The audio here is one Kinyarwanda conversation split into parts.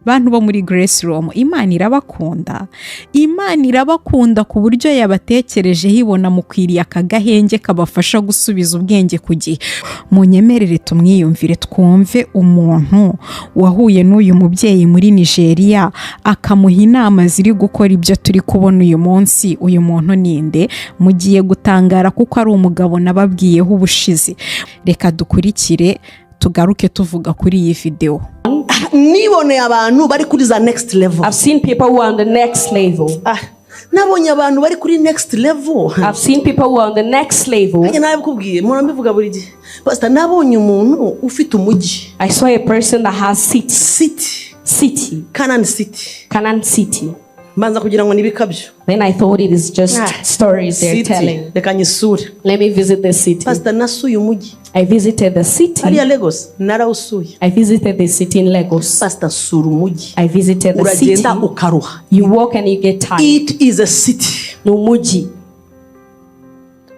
bantu bo muri Grace Room, Imana irabakunda. Imana irabakunda ku buryo yabatekereje hibona mukwiriye akagahenge kabafasha gusubiza ubwenge ku gihe. Munyemerere tumwiyumvire twumve umuntu wahuye n'uyu mubyeyi muri Nigeria akamuha inama ziri gukora ibyo turi kubona uyu munsi. Uyu muntu ninde? Mugiye gutangara kuko ari umugabo nababwiyeho ubushize. Reka dukurikire tugaruke tuvuga kuri iyi video. Nibone abantu bari kuri za next level. I've seen people who are on the next level. Nabonye abantu bari kuri next level. I've seen people who are on the next level. Nabikubwiye murambivuga buri gihe. Pastor, nabonye umuntu ufite umujyi. I saw a person that has city. Canaan city. Manza kugira ngo nibikabyo. Then I thought it is just stories they're telling. Reka nyisure. Let me visit the city. Pastor, nasuye umujyi. I visited the city. Hariya Lagos narawusuye. I visited the city in Lagos. Pastor, sura umujyi. I visited the city. Uragenda ukaruha. You walk and you get tired. It is a city. N'umujyi.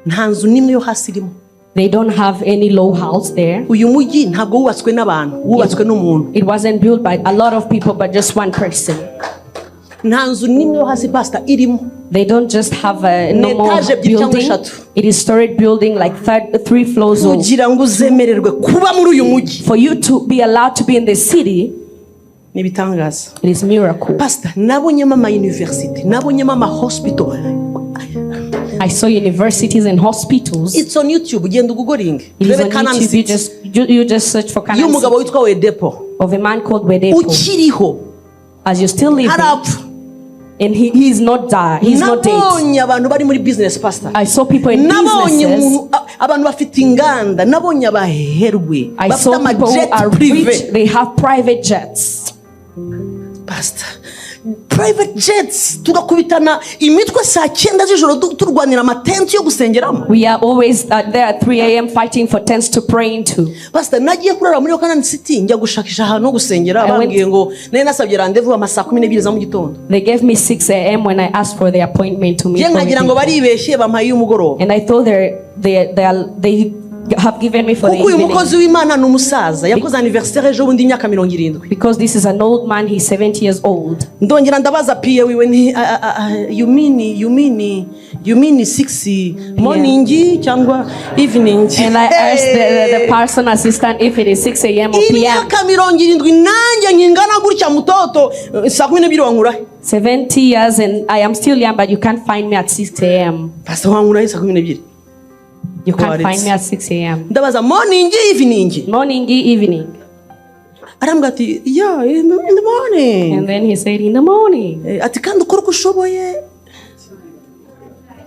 Nta nzu nimwe yo hasi irimo. They don't have any low house there. Uyu mujyi ntabwo wubatswe n'abantu, wubatswe n'umuntu. It wasn't built by a lot of people but just one person. Nta nzu nimwe yo hasi pastor irimo. They don't just have a normal building. It is storied building like 3 floors. Kugirango uzemererwe kuba muri uyu mujyi. For you to be allowed to be in the city, ni bitangaza. It is miracle. Pastor, nabonye mama university, nabonye mama hospital. I saw universities and hospitals. It's on YouTube. Genda googling. It is on YouTube. You just search for Canaan. Y'umugabo witwa Wedepo. Of a man called Wedepo. Ukiriho. As you still living. And he's not dead. He's not dead. Nabonye abantu bari muri business, pastor. I saw people in businesses. Abantu bafite inganda. Nabonye abaherwe. I saw people who are rich. They have private jets. Pastor, private jets. Tugakubitana imitwe saa 9 z'ijoro turwanira amatenti yo gusengeramo. We are always there at 3 a.m. fighting for tents to pray into. Pastor, nagiye kurara muri Canaan City njya gushakisha ahantu ho gusengera. Bambwiye ngo nari nasabye rendezvous ama saa 12 za mu gitondo. They gave me 6 a.m. when I asked for the appointment to meet. Ngira ngo baribeshye bampaye umugoroba. And I thought they have given me for the evening. Umukozi w'Imana n'umusaza yakoze anniversaire ejo bundi imyaka 70. Because this is an old man, he's 70 years old. Ndongera ndabaza piye wiwe ni you mean 6 morning cyangwa evening. And I asked the person assistant if it is 6 a.m. or p.m. Imyaka 70 nanjye nkingana gutya mutoto saa 12 wankura. 70 years and I am still young, but you can't find me at 6 a.m. Pastor wankura saa 12. You can't find me at 6 a.m. Ndabaza morning evening. Morning evening. Arambwati yeah in the morning. And then he said in the morning. Ati kandi ukora uko ushoboye.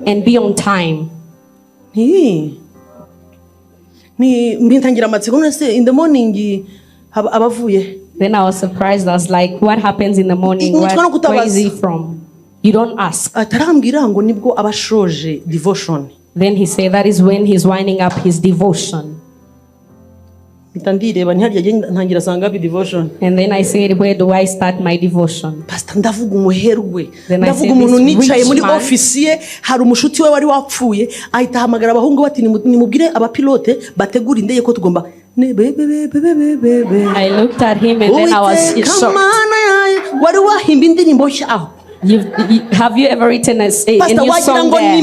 And be on time. Ni mbintangira amatsiko nese in the morning abavuye. Then I was surprised. I was like, what happens in the morning? Where is he from? You don't ask. Atarambwira ngo nibwo abashoje devotion. Then he said that is when he's winding up his devotion. And then I said, where do I start my devotion? Pastor, ndavuga umuherwe. Ndavuga umuntu nicaye muri office ye hari umushuti we wari wapfuye ahita hamagara abahungu bati nimubwire abapilote bategura indege ko tugomba. I looked at him and then I was shocked. Wari wahimba indirimbo nshya aho. Have you ever written a new song there?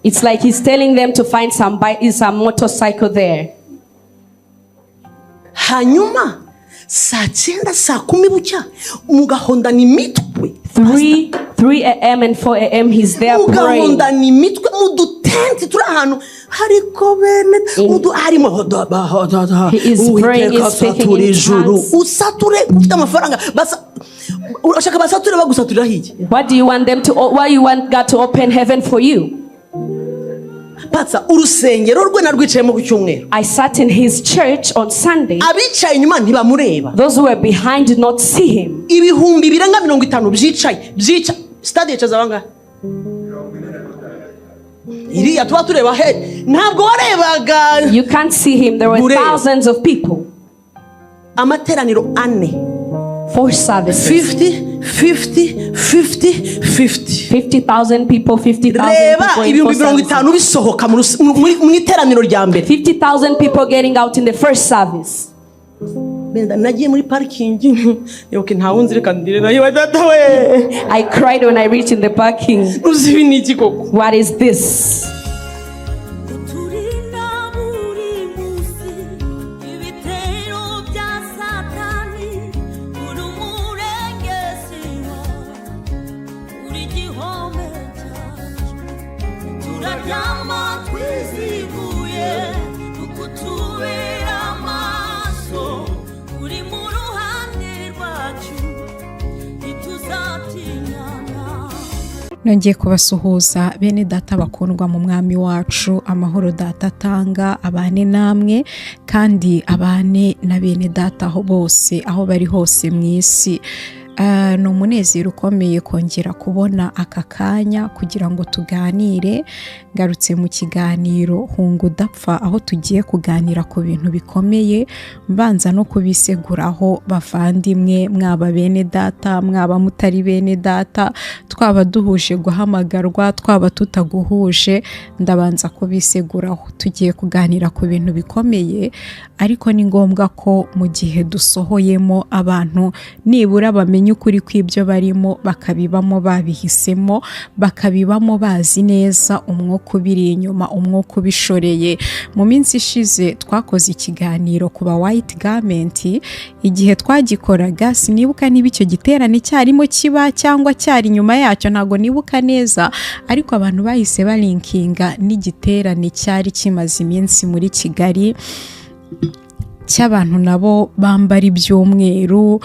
It's like he's telling them to find some motorcycle there. Hanyuma saa 9 saa 10 bucya mugahonda ni mitwe 3 a.m. and 4 a.m. he's there praying. Mugahonda ni mitwe mudutenti turi ahantu hariko bene mudu harimo he is praying, he's speaking in tongues. Usature ufite amafaranga basa urashaka basature bagusaturira hiki. What do you want them to? Why you want God to open heaven for you? Patsa urusengero rwe narwicayemo ku cyumweru. I sat in his church on Sunday. Abicaye inyuma ntibamureba. Those who were behind did not see him. Ibihumbi birenga 50 byica stade yacaza banga. Iriya tuba tureba he ntabwo warebaga. You can't see him. There were thousands of people. Amateraniro 4 4 services. 50,000 people, 50,000 people in 4 services. 50,000 people getting out in the first service. nagiye muri parking yoke ntawunzi reka ndire nayo data we. I cried when I reached in the parking. Uzibi niki koko? What is this? Nongeye kubasuhuza bene data bakundwa mu mwami wacu, amahoro data atanga, abane namwe kandi abane na bene data aho bose aho bari hose mu isi. Ni umunezero ukomeye kongera kubona aka kanya kugira ngo tuganire. Ngarutse mu kiganiro hunga udapfa, aho tugiye kuganira ku bintu bikomeye, mbanza no kubiseguraho bavandimwe, mwaba bene data, mwaba mutari bene data, twaba duhuje guhamagarwa, twaba tutaguhuje, ndabanza kubiseguraho. Tugiye kuganira ku bintu bikomeye, ariko ni ngombwa ko mu gihe dusohoyemo abantu nibura bamenye ukuri kw'ibyo barimo, bakabibamo babihisemo, bakabibamo bazi neza umwuka ubiri inyuma, umwuka ubishoreye. Mu minsi ishize twakoze ikiganiro ku ba white garment. Igihe twagikoraga sinibuka niba icyo giterane cyarimo kiba cyangwa cyari nyuma yacyo, ntago nibuka neza, ariko abantu bahise balinkinga n'igiterane cyari kimaze iminsi muri Kigali cy'abantu nabo bambara iby'umweru,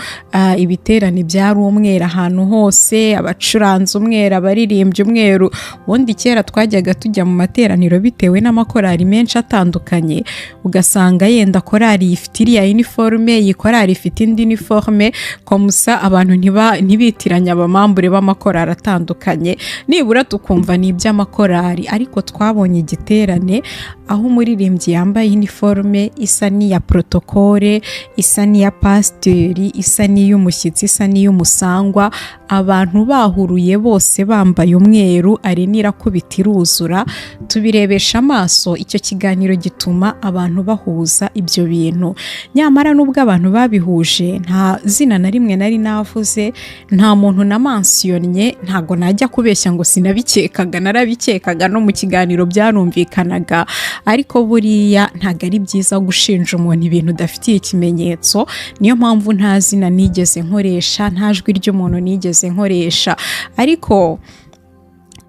ibiterane byari umweru ahantu hose, abacuranzi umweru, abaririmbyi umweru. Ubundi kera twajyaga tujya mu materaniro bitewe n'amakorari menshi atandukanye, ugasanga yenda korari ifite iriya uniforme, iyi korari ifite indi uniforme, komusa abantu ntibitiranya abamambure b'amakorari atandukanye, nibura tukumva ni iby'amakorari. Ariko twabonye igiterane aho umuririmbyi yambaye uniforme isa n'iya protokole, isa n'iya pasiteri, isa n'iy'umushyitsi, isa n'iy'umusangwa, abantu bahuruye bose bambaye umweru, arena irakubita iruzura, tubirebesha amaso. Icyo kiganiro gituma abantu bahuza ibyo bintu. Nyamara nubwo abantu babihuje, nta zina na rimwe nari navuze, nta muntu namansiyonnye, ntago najya kubeshya ngo sinabikekaga, narabikekaga no mu kiganiro byarumvikanaga. Ariko buriya ntago ari byiza gushinja umuntu ibintu udafitiye ikimenyetso. Niyo mpamvu nta zina nigeze nkoresha, nta jwi ry'umuntu nigeze nkoresha. Ariko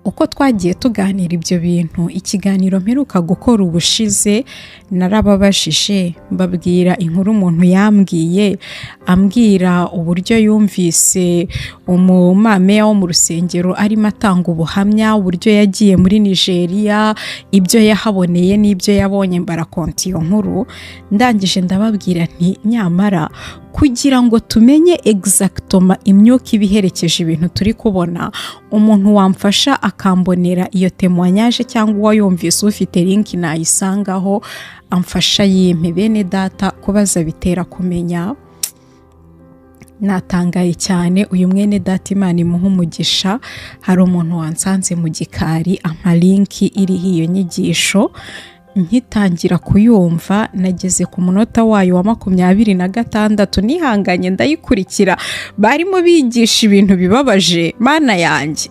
uko twagiye tuganira ibyo bintu, ikiganiro mperuka gukora ubushize narababajije, mbabwira inkuru umuntu yambwiye, ambwira uburyo yumvise umumameya wo mu rusengero arimo atanga ubuhamya, uburyo yagiye muri Nigeria, ibyo yahaboneye n'ibyo yabonye. Mbarakonta iyo nkuru, ndangije ndababwira nti nyamara kugira ngo tumenye exactement imyuka ibiherekeje ibintu turi kubona, umuntu wamfasha akambonera iyo témoignage cyangwa uwayumvise ufite link nayisangaho amfasha yimpe. Bene data kubaza bitera kumenya. Natangaye cyane, uyu mwene data Imana imuha umugisha, hari umuntu wansanze mu gikari ampa link iriho iyo nyigisho. Nkitangira kuyumva nageze ku munota wayo wa 26, nihanganye ndayikurikira, barimo bigisha ibintu bibabaje. Mana yanjye,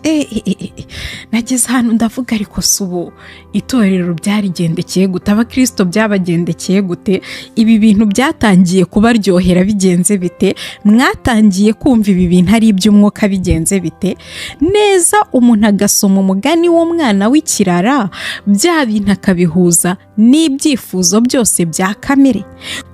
nageze hano ndavuga ariko subu itorero byarigendekeye gute, abakristo byabagendekeye gute, ibi bintu byatangiye kubaryohera bigenze bite, mwatangiye kumva ibi bintu ari iby'umwuka bigenze bite. Neza umuntu agasoma umugani w'umwana w'ikirara, bya bintu akabihuza n'ibyifuzo byose bya kamere.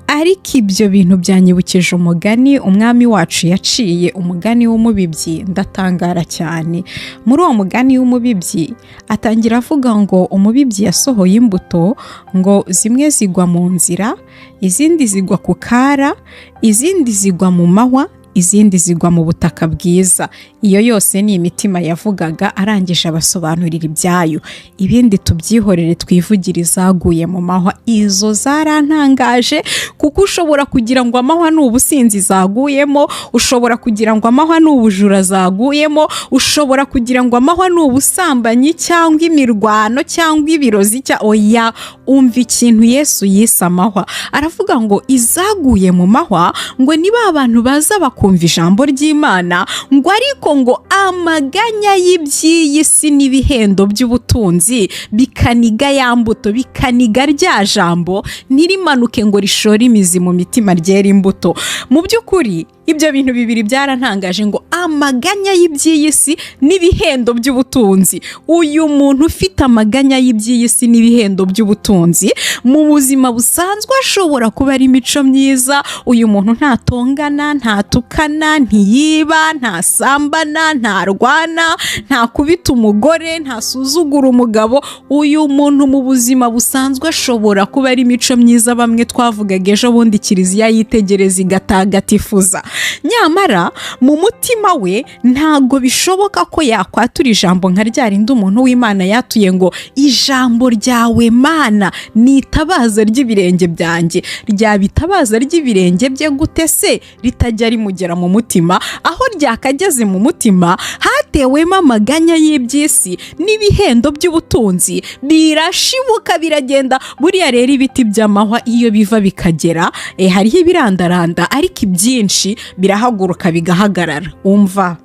Ariko ibyo bintu byanyibukije umugani umwami wacu yaciye, umugani w'umubibyi. Ndatangara cyane. Muri uwo mugani w'umubibyi atangira avuga ngo umubibyi yasohoye imbuto, ngo zimwe zigwa mu nzira, izindi zigwa ku kara, izindi zigwa mu mahwa, izindi zigwa mu butaka bwiza. Iyo yose ni imitima yavugaga, arangije abasobanurira ibyayo. Ibindi tubyihorere twivugire izaguye mu mahwa. Izo zarantangaje kuko ushobora kugira ngo amahwa ni ubusinzi zaguyemo, ushobora kugira ngo amahwa ni ubujura zaguyemo, ushobora kugira ngo amahwa ni ubusambanyi cyangwa imirwano cyangwa ibirozi oya, umva ikintu Yesu yise amahwa. Aravuga ngo izaguye mu mahwa ngo niba abantu baza bakumva ijambo ry'Imana, ngo ariko ngo amaganya y'iby'iyi si n'ibihendo by'ubutunzi bikaniga ya mbuto, bikaniga rya jambo, ntirimanuke ngo rishore imizi mu mitima ryera imbuto. Mu by'ukuri ibyo bintu bibiri byarantangaje, ngo amaganya y'iby'iyi si n'ibihendo by'ubutunzi. Uyu muntu ufite amaganya y'iby'iyi si n'ibihendo by'ubutunzi mu buzima busanzwe ashobora kuba ari imico myiza. Uyu muntu ntatongana, ntatukana, ntiyiba, ntasambana, ntarwana, ntakubita umugore, ntasuzugura umugabo. Uyu muntu mu buzima busanzwe ashobora kuba ari imico myiza bamwe twavugaga ejo bundi kiliziya yitegereza igatagatifuza. Nyamara mu mutima we ntago bishoboka ko yakwatura ijambo nka rya rindi umuntu w'Imana yatuye ngo ijambo ryawe Mana ni itabaza ry'ibirenge byanjye. Ryaba itabaza ry'ibirenge bye gute se ritajya rimugera mu mutima? Aho ryakageze mu mutima hatewemo amaganya y'iby'isi n'ibihendo by'ubutunzi, birashibuka biragenda. Buriya rero ibiti by'amahwa iyo biva bikagera hariho ibirandaranda, ariko ibyinshi birahaguruka bigahagarara. Umva,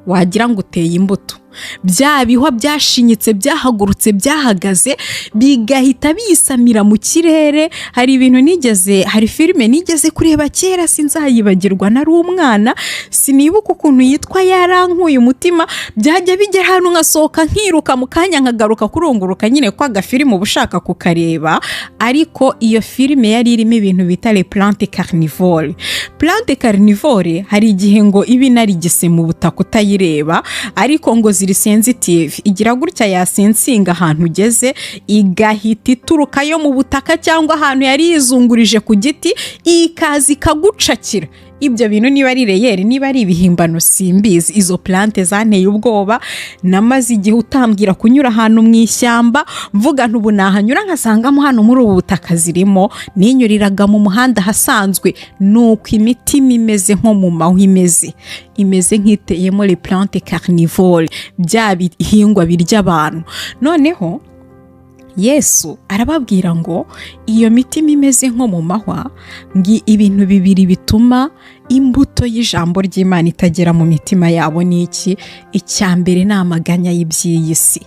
wagira ngo uteye imbuto. Bya bihwa byashinyitse, byahagurutse, byahagaze, bigahita bisamira mu kirere. Hari filime nigeze kureba kera sinzayibagirwa, nari umwana, sinibuka ukuntu yitwa, yarankuye umutima. Byajya bigera hano nkasohoka nkiruka mu kanya nkagaruka kurunguruka nyine kwa gafilime uba ushaka kukareba. Ariko iyo filime yari irimo ibintu bita les plantes carnivores. Plante carnivore hari igihe ngo ibi narigise mu butaka utayireba, ariko ngo ziri sensitive. Igira gutya yasensinga ahantu ugeze, igahita ituruka yo mu butaka cyangwa ahantu yari yizungurije ku giti, ikaza ikagucakira. Ibyo bintu niba ari reyeri, niba ari ibihimbano simbizi. Izo plante zanteye ubwoba. Namaze igihe utambwira kunyura ahantu mu ishyamba, mvuga ntubu nahanyura nkasangamo hano muri ubu butaka zirimo. Ninyuriraga mu muhanda hasanzwe, nuko imitima imeze nko mu mahwa imeze nk'iteyemo les plantes carnivores, bya bihingwa birya abantu. Noneho Yesu arababwira ngo iyo mitima imeze nko mu mahwa, ngi ibintu bibiri bituma imbuto y'ijambo ry'Imana itagera mu mitima yabo ni iki? Icya mbere ni amaganya y'iby'iyi si.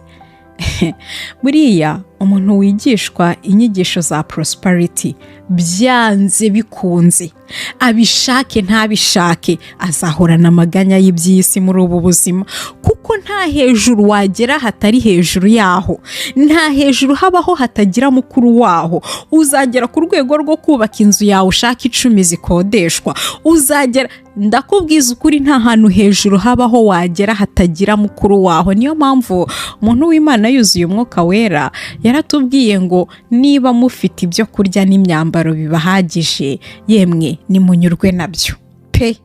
Buriya umuntu wigishwa inyigisho za prosperity, byanze bikunze, abishake ntabishake, azahorana amaganya y'iby'isi muri ubu buzima. Kuko nta hejuru wagera hatari hejuru yaho, nta hejuru habaho hatagira mukuru waho. Uzagera ku rwego rwo kubaka inzu yawe ushaka 10 zikodeshwa, uzagera, ndakubwiza ukuri, nta hantu hejuru habaho wagera hatagira mukuru waho. Niyo mpamvu umuntu w'Imana yuzuye umwuka wera yaratubwiye ngo niba mufite ibyo kurya n'imyambaro bibahagije, yemwe nimunyurwe nabyo pe.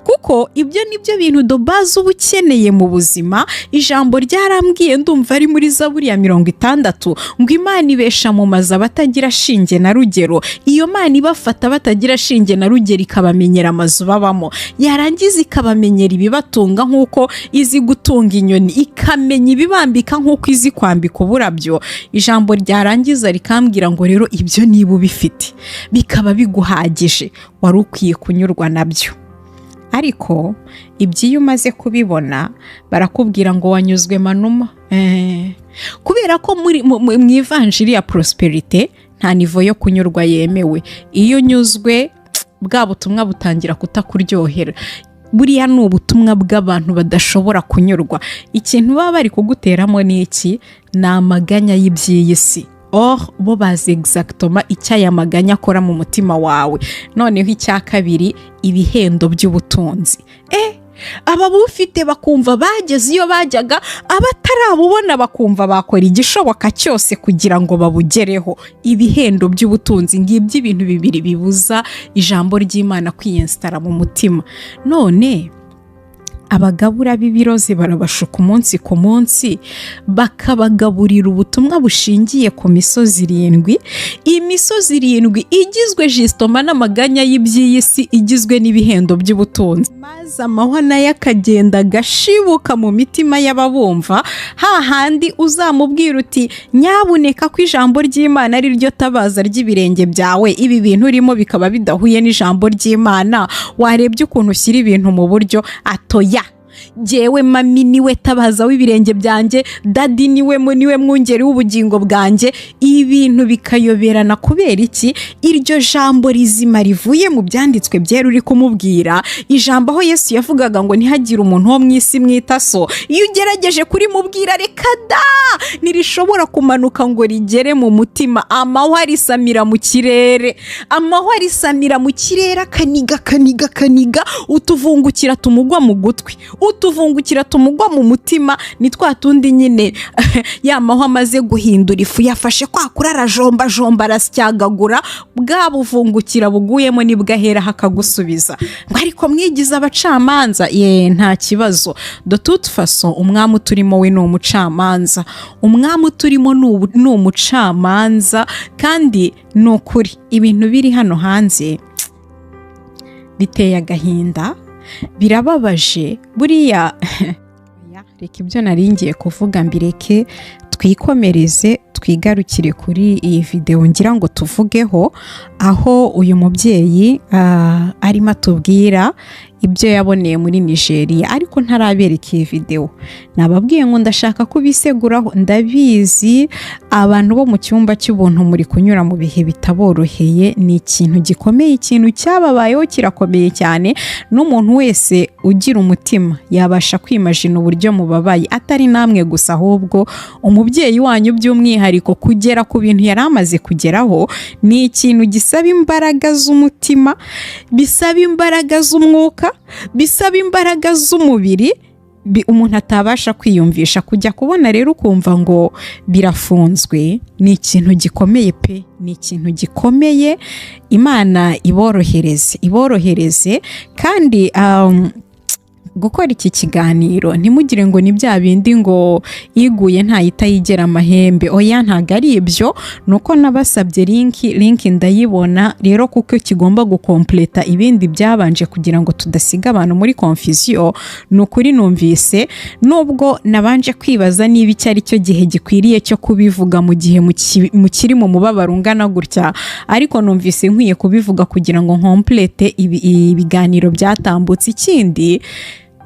Kuko ibyo nibyo bintu dobaza uba ukeneye mu buzima. Ijambo ryarambwiye, ndumva ari muri Zaburi ya 60, ngo Imana ibesha mu mazu abatagira shinge na rugero. Iyo Mana ibafata batagira shinge na rugero, ikabamenyera amazu babamo, yarangiza ikabamenyera ibibatunga nk'uko izi gutunga inyoni, ikamenya ibibambika nk'uko izi kwambika uburabyo. Ijambo ryarangiza rikambwira ngo rero ibyo niba ubifite bikaba biguhagije, wari ukwiye kunyurwa nabyo. Ariko ibyo umaze kubibona barakubwira ngo wanyuzwe manuma. Kubera ko mu ivanjiri ya prosperity nta nivo yo kunyurwa yemewe. Iyo nyuzwe, bwa butumwa butangira kutakuryohera. Buriya ni ubutumwa bw'abantu badashobora kunyurwa. Ikintu baba bari kuguteramo ni iki? Ni amaganya y'iby'iyi si. Bo bazi exactement icyo aya maganya akora mu mutima wawe. Noneho icya kabiri, ibihendo by'ubutunzi. ababufite bakumva bageze iyo bajyaga, abatarabubona bakumva bakora igishoboka cyose kugira ngo babugereho. Ibihendo by'ubutunzi ngibyo ibintu bibiri bibuza ijambo ry'Imana kwiyensitara mu mutima. None abagabura b'ibirozi barabashuka umunsi ku munsi, bakabagaburira ubutumwa bushingiye ku misozi 7. Imisozi 7 igizwe jisitoma n'amaganya y'iby'iyi si, igizwe n'ibihendo by'ubutunzi, maze amahwa nayo akagenda agashibuka mu mitima y'ababumva. Hahandi uzamubwira uti nyabuneka ko ijambo ry'Imana ari ryo tabaza ry'ibirenge byawe, ibi bintu urimo bikaba bidahuye n'ijambo ry'Imana, warebye ukuntu ushyira ibintu mu buryo. Atoya, jewe mami niwe tabaza w'ibirenge byanjye, dadi niwe mwungeri w'ubugingo bwanjye. Ibintu bikayoberana kubera iki? Iryo jambo rizima rivuye mu byanditswe byera uri kumubwira, ijambo aho Yesu yavugaga ngo ntihagire umuntu wo mu isi mwita so, iyo ugerageje kurimubwira reka da, ntirishobora kumanuka ngo rigere mu mutima. Amahwa arisamira mu kirere, amahwa arisamira mu kirere, akaniga, utuvungukira tumugwa mu gutwi, utuvungukira tumugwa mu mutima. Ni twa tundi nyine ya mahwa amaze guhindura ifu, yafashe kwa kurara jomba arasyagagura, bwa buvungukira buguyemo nibwahera hakagusubiza ngo ariko mwigize abacamanza. Nta kibazo, de toute façon umwami turimo we ni umucamanza, umwami turimo ni umucamanza. Kandi ni ukuri ibintu biri hano hanze biteye agahinda, birababaje buriya. Reka ibyo naringiye kuvuga mbireke, twikomereze twigarukire kuri iyi video ngira ngo tuvugeho, aho uyu mubyeyi arimo atubwira ibyo yaboneye muri Nigeria, ariko ntarabereka iyi video. Nababwiye ngo ndashaka kubiseguraho, ndabizi abantu bo mu cyumba cy'ubuntu muri kunyura mu bihe bitaboroheye. Ni ikintu gikomeye, ikintu cyababayeho kirakomeye cyane. N'umuntu wese ugira umutima yabasha kwimagina uburyo mubabaye, atari namwe gusa, ahubwo umubyeyi wanyu by'umwihariko kugera ku bintu yari amaze kugeraho. Ni ikintu gisaba imbaraga z'umutima, bisaba imbaraga z'umwuka, bisaba imbaraga z'umubiri, umuntu atabasha kwiyumvisha. Kujya kubona rero ukumva ngo birafunzwe, ni ikintu gikomeye pe, ni ikintu gikomeye. Imana iborohereze kandi gukora iki kiganiro ntimugire ngo ni bya bindi ngo iguye ntayita yigera amahembe. Oya, ntago ari ibyo. Nuko nabasabye link ndayibona rero, kuko kigomba gukompleta ibindi byabanje kugira ngo tudasiga abantu muri confusion. Nukuri numvise, nubwo nabanje kwibaza niba icyo ari cyo gihe gikwiriye cyo kubivuga mu gihe mukiri mu mubabaro ungana gutya, ariko numvise nkwiye kubivuga kugira ngo nkomplete ibiganiro byatambutse. Ikindi,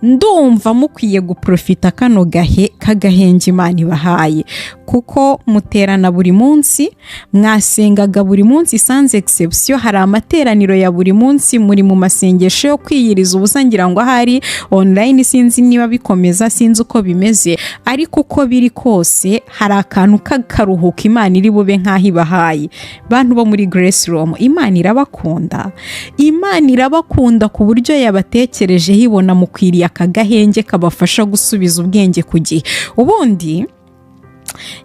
ndumva mukwiye guprofita kano gahe k'agahenge Imana ibahaye, kuko muterana buri munsi, mwasengaga buri munsi sans exception. Hari amateraniro ya buri munsi, muri mu masengesho yo kwiyiriza ubusa. Ngira ngo ahari online, sinzi niba bikomeza, sinzi uko bimeze, ariko uko biri kose hari akantu k'akaruhuko Imana iri bube nk'aho ibahaye. Bantu bo muri Grace Room, Imana irabakunda, Imana irabakunda ku buryo yabatekereje hibona mukwiriye akagahenge kabafasha gusubiza ubwenge ku gihe. Ubundi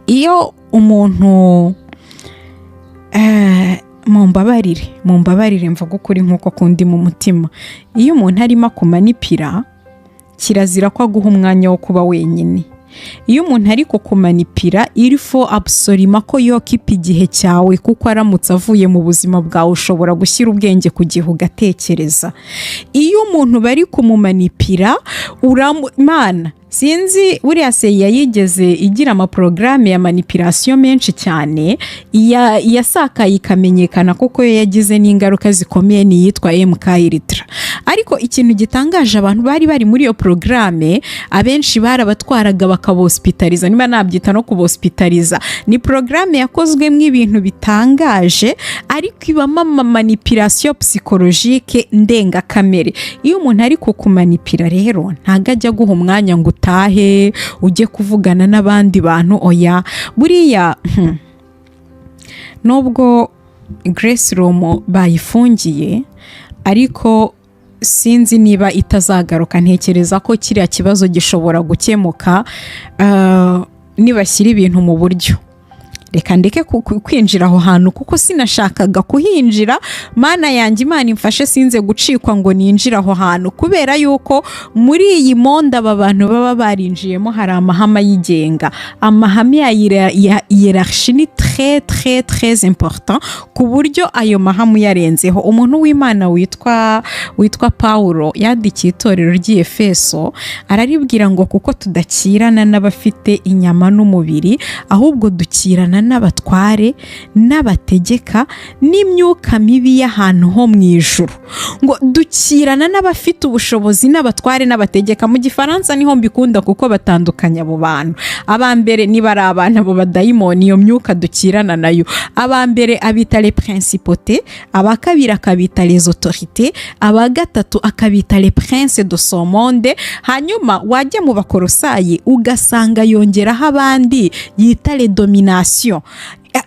iyo umuntu mumbabarire mvuga ukuri nk'uko kundi mu mutima, iyo umuntu arimo kumanipira, kirazira ko aguha umwanya wo kuba wenyine. Iyo umuntu ari kukumanipira, irifo absolument ko yokipa igihe cyawe, kuko aramutse avuye mu buzima bwawe ushobora gushyira ubwenge ku gihe ugatekereza. Iyo umuntu bari kumumanipira, Imana sinzi buriya se yayigeze igira amaporogaramu ya manipulation menshi cyane, yasakaye ikamenyekana kuko yagize n'ingaruka zikomeye, niyitwa MKIRitra. Ariko ikintu gitangaje, abantu bari muri iyo porogaramu abenshi barabatwaraga bakabospitaliza, niba nabyita no kubospitaliza. Ni porogaramu yakozwemo ibintu bitangaje, ariko ibamo manipulation psychologique ndengakamere. Iyo umuntu ari kukumanipira rero, ntago ajya guha umwanya ngo utahe ujye kuvugana n'abandi bantu. Oya, buriya nubwo Grace Room bayifungiye, ariko sinzi niba itazagaruka, ntekereza ko kiriya kibazo gishobora gukemuka nibashyira ibintu mu buryo. Reka ndeke kwinjira aho hantu kuko sinashakaga kuhinjira. Mana yanjye, Imana imfashe sinze gucikwa ngo ninjira aho hantu, kubera yuko muri iyi monde aba bantu baba barinjiyemo hari amahame yigenga. Amahame ya hiérarchie ni très important, ku buryo ayo mahame yarenzeho. Umuntu w'Imana witwa Paulo yandikiye itorero ry'Efeso, araribwira ngo kuko tudakirana n'abafite inyama n'umubiri, ahubwo dukirana n'abatware n'abategeka n'imyuka mibi y'ahantu ho mu ijuru. Ngo dukirana n'abafite ubushobozi n'abatware n'abategeka. Mu gifaransa niho mbikunda kuko batandukanya abo bantu. Abambere niba ari abantu abo badayimoni, iyo myuka dukirana nayo. Abambere abita les principautés, abakabiri akabita les autorités, abagatatu akabita les princes de ce monde. Hanyuma wajya mu Bakolosayi ugasanga yongeraho abandi yita les dominations.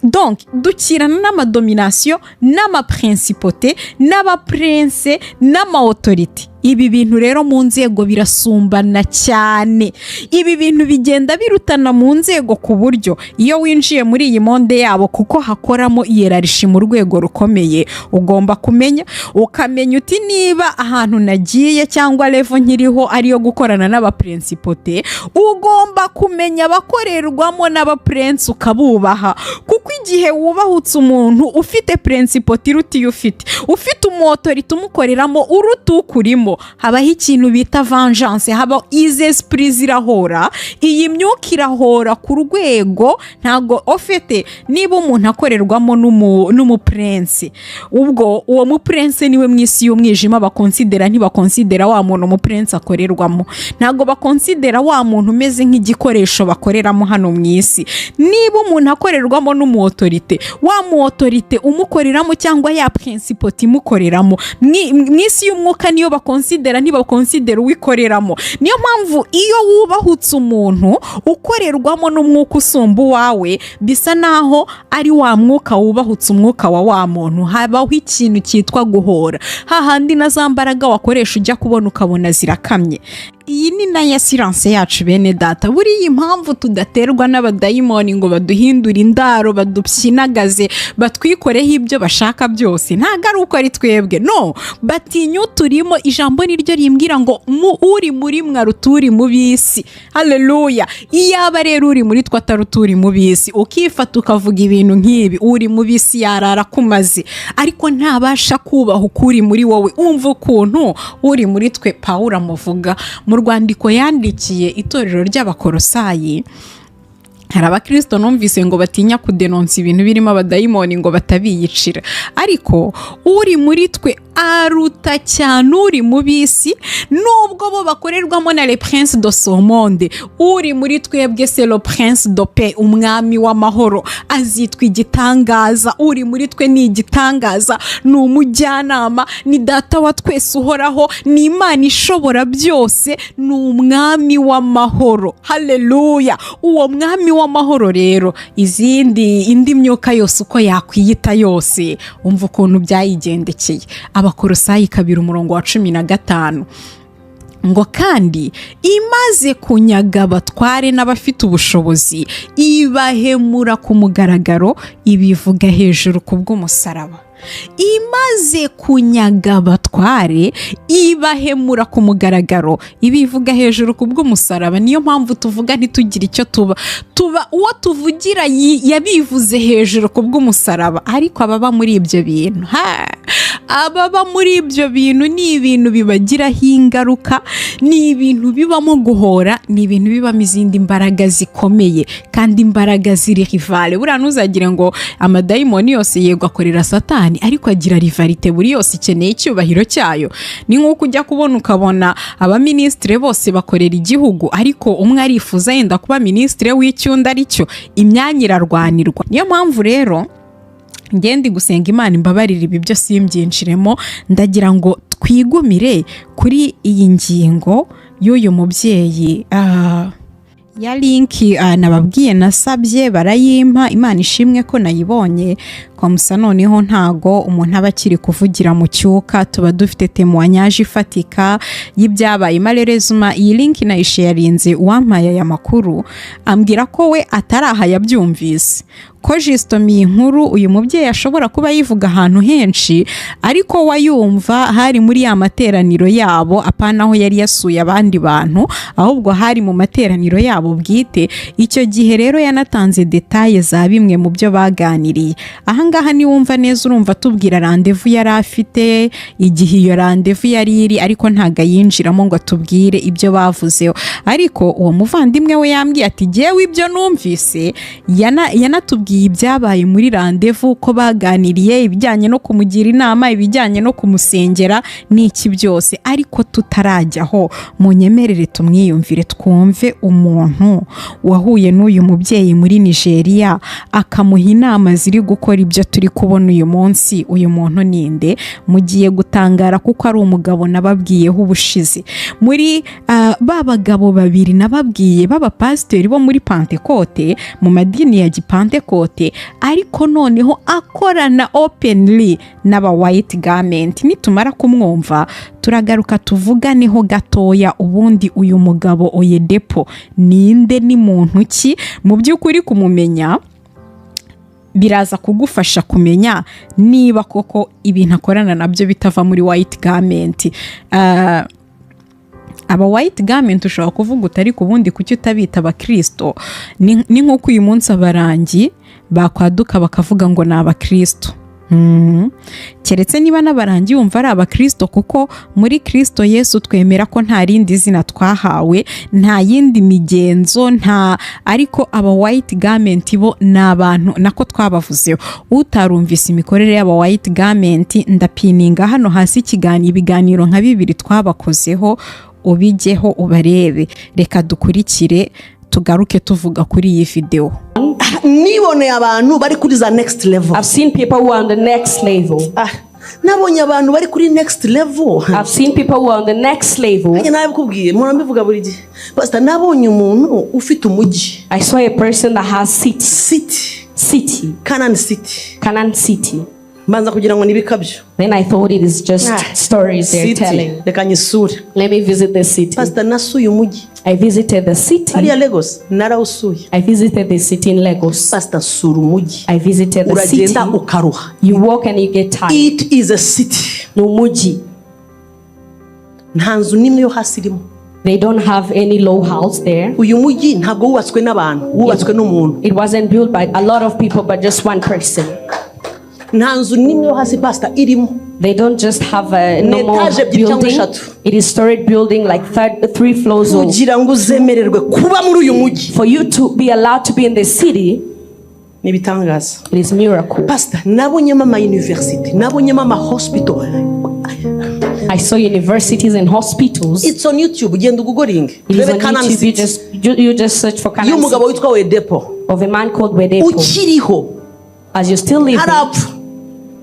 Donc dukirana n'amadomination, n'amaprincipauté, n'abaprince, n'amaautorité. Ibi bintu rero mu nzego birasumbana cyane. Ibi bintu bigenda birutana mu nzego ku buryo iyo winjiye muri iyi monde yabo, kuko hakoramo hierarchie mu rwego rukomeye, ugomba ukamenya uti niba ahantu nagiye cyangwa level nkiriho ariyo gukorana n'abaprincipauté, ugomba kumenya abakorerwamo n'abaprince ukabubaha. Kuko igihe wubahutse umuntu ufite principauté ruti ufite umuautorité umukoreramo uruti ukurimo, habaho ikintu bita vengeance, habaho izi esprit zirahora. Iyi myuka irahora ku rwego ntago ofete. Niba umuntu akorerwamo n'umuprince, ubwo uwo muprince niwe mwisi y'umwijima ntibakonsidera wa muntu umuprince akorerwamo. Ntago bakonsidera wa muntu umeze nk'igikoresho bakoreramo hano mwisi. Niba umuntu akorerwamo n'umuautorité, wa muautorité umukoreramo cyangwa ya principauté imukoreramo, mwisi y'umwuka niyo ntibakonsidera uwikoreramo. Niyo mpamvu iyo wubahutse umuntu ukorerwamo n'umwuka usumba uwawe, bisa naho ari wa mwuka wubahutse umwuka wa muntu. Habaho ikintu cyitwa guhora, hahandi na za mbaraga wakoresha ujya kubona ukabona zirakamye. Iyi ni na assurance yacu bene data. Buriya impamvu tudaterwa n'abadayimoni ngo baduhindure indaro, badupyinagaze, batwikoreho ibyo bashaka byose, ntago ari uko ari twebwe, no, batinyu turimo. Ijambo niryo rimbwira ngo uri muri mwe aruturi mu bisi. Haleluya. Iyaba rero uri muri twe ataruturi mu bisi, ukifata ukavuga ibintu nk'ibi, uri mu bisi yarara kumazi, ariko ntabasha kubaha ukuri muri wowe. Umva ukuntu uri muri twe Paulo amuvuga mu rwandiko yandikiye itorero ry'Abakolosayi. Hari abakristo numvise ngo batinya kudenonsa ibintu birimo abadayimoni ngo batabiyicira, ariko uri muri twe aruta cyane uri mu bisi, nubwo bo bakorerwamo na le prince de ce monde. Uri muri twebwe c'est le prince de paix, umwami w'amahoro, azitwa igitangaza. Uri muri twe ni igitangaza, ni umujyanama, ni data wa twese uhoraho, ni Imana ishobora byose, ni umwami w'amahoro. Haleluya. Uwo mwami w'amahoro rero, indi myuka yose uko yakwiyita yose, umva ukuntu byayigendekeye. Abakolosayi 2:15 ngo kandi imaze kunyaga abatware n'abafite ubushobozi, ibahemura ku mugaragaro, ibivuga hejuru ku bw'umusaraba. Imaze kunyaga abatware, ibahemura ku mugaragaro, ibivuga hejuru ku bw'umusaraba. Niyo mpamvu tuvuga ntitugire icyo tuba uwo tuvugira yabivuze hejuru ku bw'umusaraba. Ariko ababa muri ibyo bintu, ababa muri ibyo bintu ni ibintu bibagiraho ingaruka, ni ibintu bibamo guhora, ni ibintu bibamo izindi mbaraga zikomeye, kandi imbaraga ziri rivale. Buriya ntuzagire ngo amadayimoni yose yego akorera Satani, ariko agira rivalite. Buri yose ikeneye icyubahiro cyayo. Ni nk'uko ujya kubona ukabona abaministre bose bakorera igihugu, ariko umwe arifuza yenda kuba ministre w'icyunda, aricyo imyanya irarwanirwa. Niyo mpamvu rero ngendi gusenga Imana imbabarira ibi byo simbyinjiremo. Ndagira ngo twigumire kuri iyi ngingo y'uyu mubyeyi. Ya linki nababwiye nasabye barayimpa, Imana ishimwe ko nayibonye, kwa musa noneho ntago umuntu aba akiri kuvugira mu cyuka, tuba dufite témoignage ifatika y'ibyabaye. Malheureusement iyi link nayisharinze uwampaye aya makuru ambwira ko we ataraha yabyumvise, ko jistomiye inkuru uyu mubyeyi ashobora kuba yivuga ahantu henshi, ariko wayumva hari muri ya materaniro yabo, apana aho yari yasuye abandi bantu, ahubwo hari mu materaniro yabo bwite. Icyo gihe rero yanatanze detaye za bimwe mu byo baganiriye. Ahangaha ni wumva neza urumva tubwira rendezvous yari afite, igihe iyo rendezvous yari iri, ariko ntaga yinjiramo ngo atubwire ibyo bavuzeho. Ariko uwo muvandimwe we yambwiye ati jewe ibyo numvise, yanatubwiye ibyabaye muri rendezvous, ko baganiriye ibijyanye no kumugira inama, ibijyanye no kumusengera n'iki byose. Ariko tutarajyaho, munyemerere tumwiyumvire, twumve umuntu wahuye n'uyu mubyeyi muri Nigeria akamuha inama ziri gukora ibyo turi kubona uyu munsi. Uyu muntu ninde? Mugiye gutangara kuko ari umugabo nababwiyeho ubushize. Muri ba bagabo babiri nababwiye b'abapasiteri bo muri Pentecote, mu madini ya Gipentecote, ariko noneho akorana openly n'aba white garment. Nitumara kumwumva turagaruka tuvuganeho gatoya, ubundi uyu mugabo Oyedepo ninde, ni muntu ki? Mu by'ukuri kumumenya biraza kugufasha kumenya niba koko ibintu akorana nabyo bitava muri white garment. Aba white garment ushobora kuvuga utari ku bundi kuki utabita abakristo. Ni nk'uko uyu munsi abarangi bakwaduka bakavuga ngo ni abakristo. Keretse niba n'abarangi wumva ari abakristo, kuko muri Kristo Yesu twemera ko nta rindi zina twahawe, nta yindi migenzo, ariko aba white garment bo ni abantu nako twabavuzeho. Utarumvise imikorere y'aba white garment, ndapininga hano hasi ibiganiro nka 2 twabakozeho, ubigeho ubarebe. Reka dukurikire tugaruke tuvuga kuri iyi video. Niboneye abantu bari kuri za next level. I've seen people who are on the next level. Nabonye abantu bari kuri next level. I've seen people who are on the next level. Nabikubwiye murambivuga buri gihe. Pastor, nabonye umuntu ufite umujyi. I saw a person that has city. Canaan City. Mbanza kugira ngo nibikabyo. Then I thought it is just stories they're telling. Reka nyisure. Let me visit the city. Pastor, nasuye umujyi. I visited the city. Ari ya Lagos narawusuye. I visited the city in Lagos. Pastor, sura umujyi. I visited the city. Uragenda ukaruha. You walk and you get tired. It is a city. N'umujyi. Nta nzu nimwe yo hasi irimo. They don't have any low house there. Uyu mujyi ntabwo wubatswe n'abantu, wubatswe n'umuntu. It wasn't built by a lot of people but just one person. Nta nzu nimwe yo hasi pastor irimo. They don't just have a normal building. It is storage building like 3 floors. Kugirango uzemererwe kuba muri uyu mujyi. For you to be allowed to be in the city, ni bitangaza. it is miracle. Pastor, nabonyemo ama university, nabonyemo ama hospital. I saw universities and hospitals. It's on YouTube. Genda ugogoring. It is on YouTube. You just search for Canaan City. Y'umugabo witwa Oyedepo. Of a man called Oyedepo. Ukiriho. As you still living.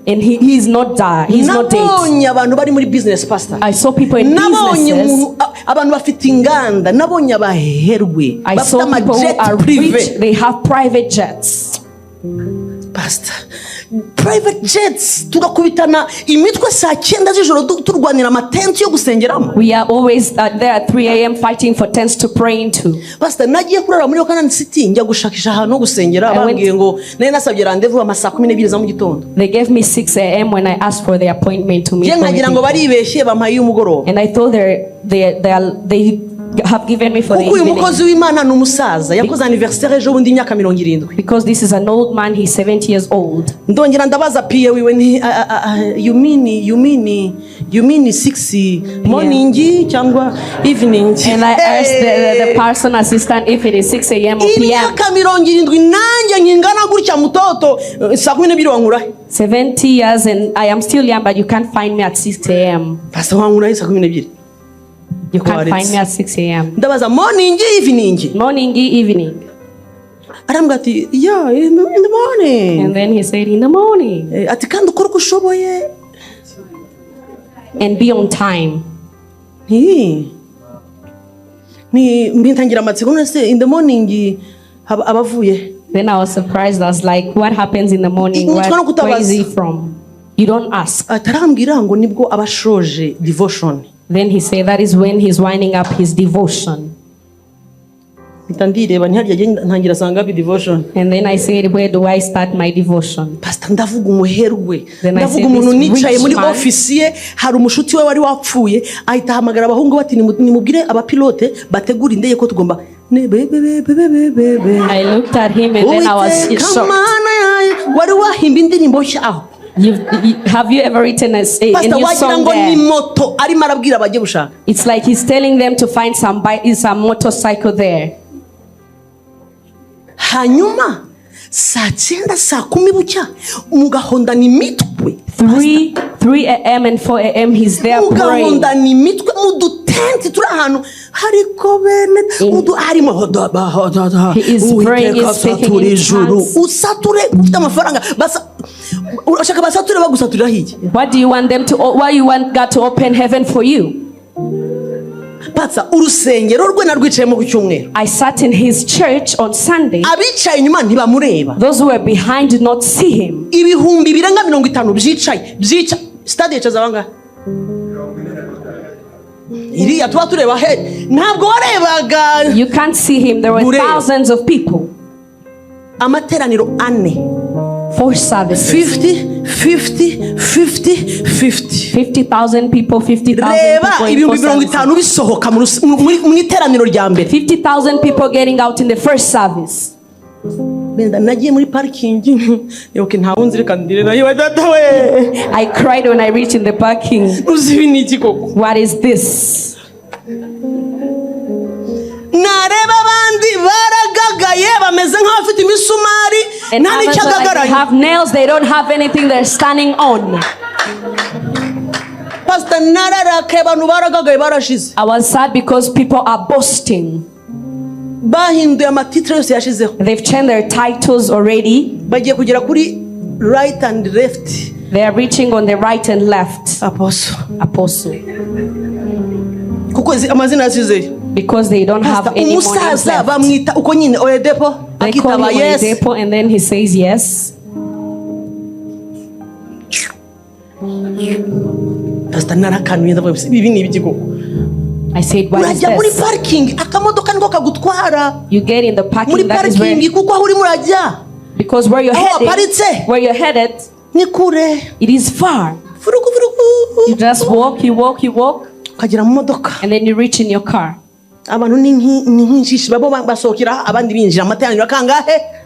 And he is not died. He's not dead. Nabonye abantu bari muri business, pastor. I saw people in businesses. Abantu bafite inganda, nabonye abaherwe. I saw people who are rich. They have private jets. Pastor, private jets, tugakubitana imitwe saa 9 z'ijoro turwanira amatenti yo gusengeramo. We are always there at 3 a.m. fighting for tents to pray into. Pastor, nagiye kurara muri Canaan City njya gushakisha ahantu ho gusengera, bambwiye ngo nari nasabye rendezvous amasaa 12 za mu gitondo. They gave me 6 a.m. when I asked for the appointment to meet. Ngira ngo baribeshye bampaye umugoroba. And I thought they have given me for the evening. Umukozi w'Imana n'umusaza yakoze anniversaire ejo bundi imyaka 70. Because this is an old man, he's 70 years old. Ndongera ndabaza PA wiwe ni you mean 6 morning cyangwa evening. And I asked the person assistant if it is 6 a.m. or p.m. Imyaka 70 nanjye nkingana gutya mutoto saa 12 wankura. 70 years and I am still young, but you can't find me at 6 a.m. Pastor wankura saa 12. You can't find me at 6 a.m. Ndabaza morning evening. Morning evening. Arambwati yeah in the morning. And then he said in the morning. Ati kandi ukora uko ushoboye. And be on time. Ni mbintangira amatsiko none in the morning abavuye. Then I was surprised. I was like, what happens in the morning? Where is he from? You don't ask. atarambwira ngo nibwo abashoje devotion. Then he said that is when he's winding up his devotion. Ntandireba ntihari ntangira sanga devotion. And then I said, where do I start my devotion? Pastor ndavuga umuherwe. Ndavuga umuntu nicaye muri office ye hari umushuti we wari wapfuye ahita hamagara abahungu bati nimubwire abapilote bategura indege ko tugomba. I looked at him and then I was shocked. Wari wahimba indirimbo nshya. Have you ever written a new song there? It's like he's telling them to find some motorcycle there. Hanyuma saa 9 saa 10 bucya mugahondana imitwe 3 a.m. and 4 a.m. he's there praying. Mugahondana imitwe mudutenti turi ahantu hariko bene harimo he is praying, he's speaking in tongues. Usature ufite amafaranga basa urashaka basature bagusaturira hiki. What do you want them to? Why you want God to open heaven for you? Patsa urusengero rwe narwicayemo ku cyumweru. I sat in his church on Sunday. Abicaye inyuma ntibamureba. Those who were behind did not see him. Ibihumbi birenga 50 byica stade yacaza banga. Iriya tuba tureba he ntabwo warebaga. You can't see him. There were thousands of people. Amateraniro 4 services. 50,000 people, 50,000 50,000 people getting out in the first service. I cried when I reached in the parking. What is this? And others they have nails, they don't have anything they're standing on. I was sad because people are boasting. They've changed their titles already. Right and left. They are reaching on the right and left. Apostle. Because they don't have any more names left. They call him Oyedepo and then he says yes. I said, what is this? You get in the parking, that is where, because where you're headed, it is far. You just walk, and then you reach in your car.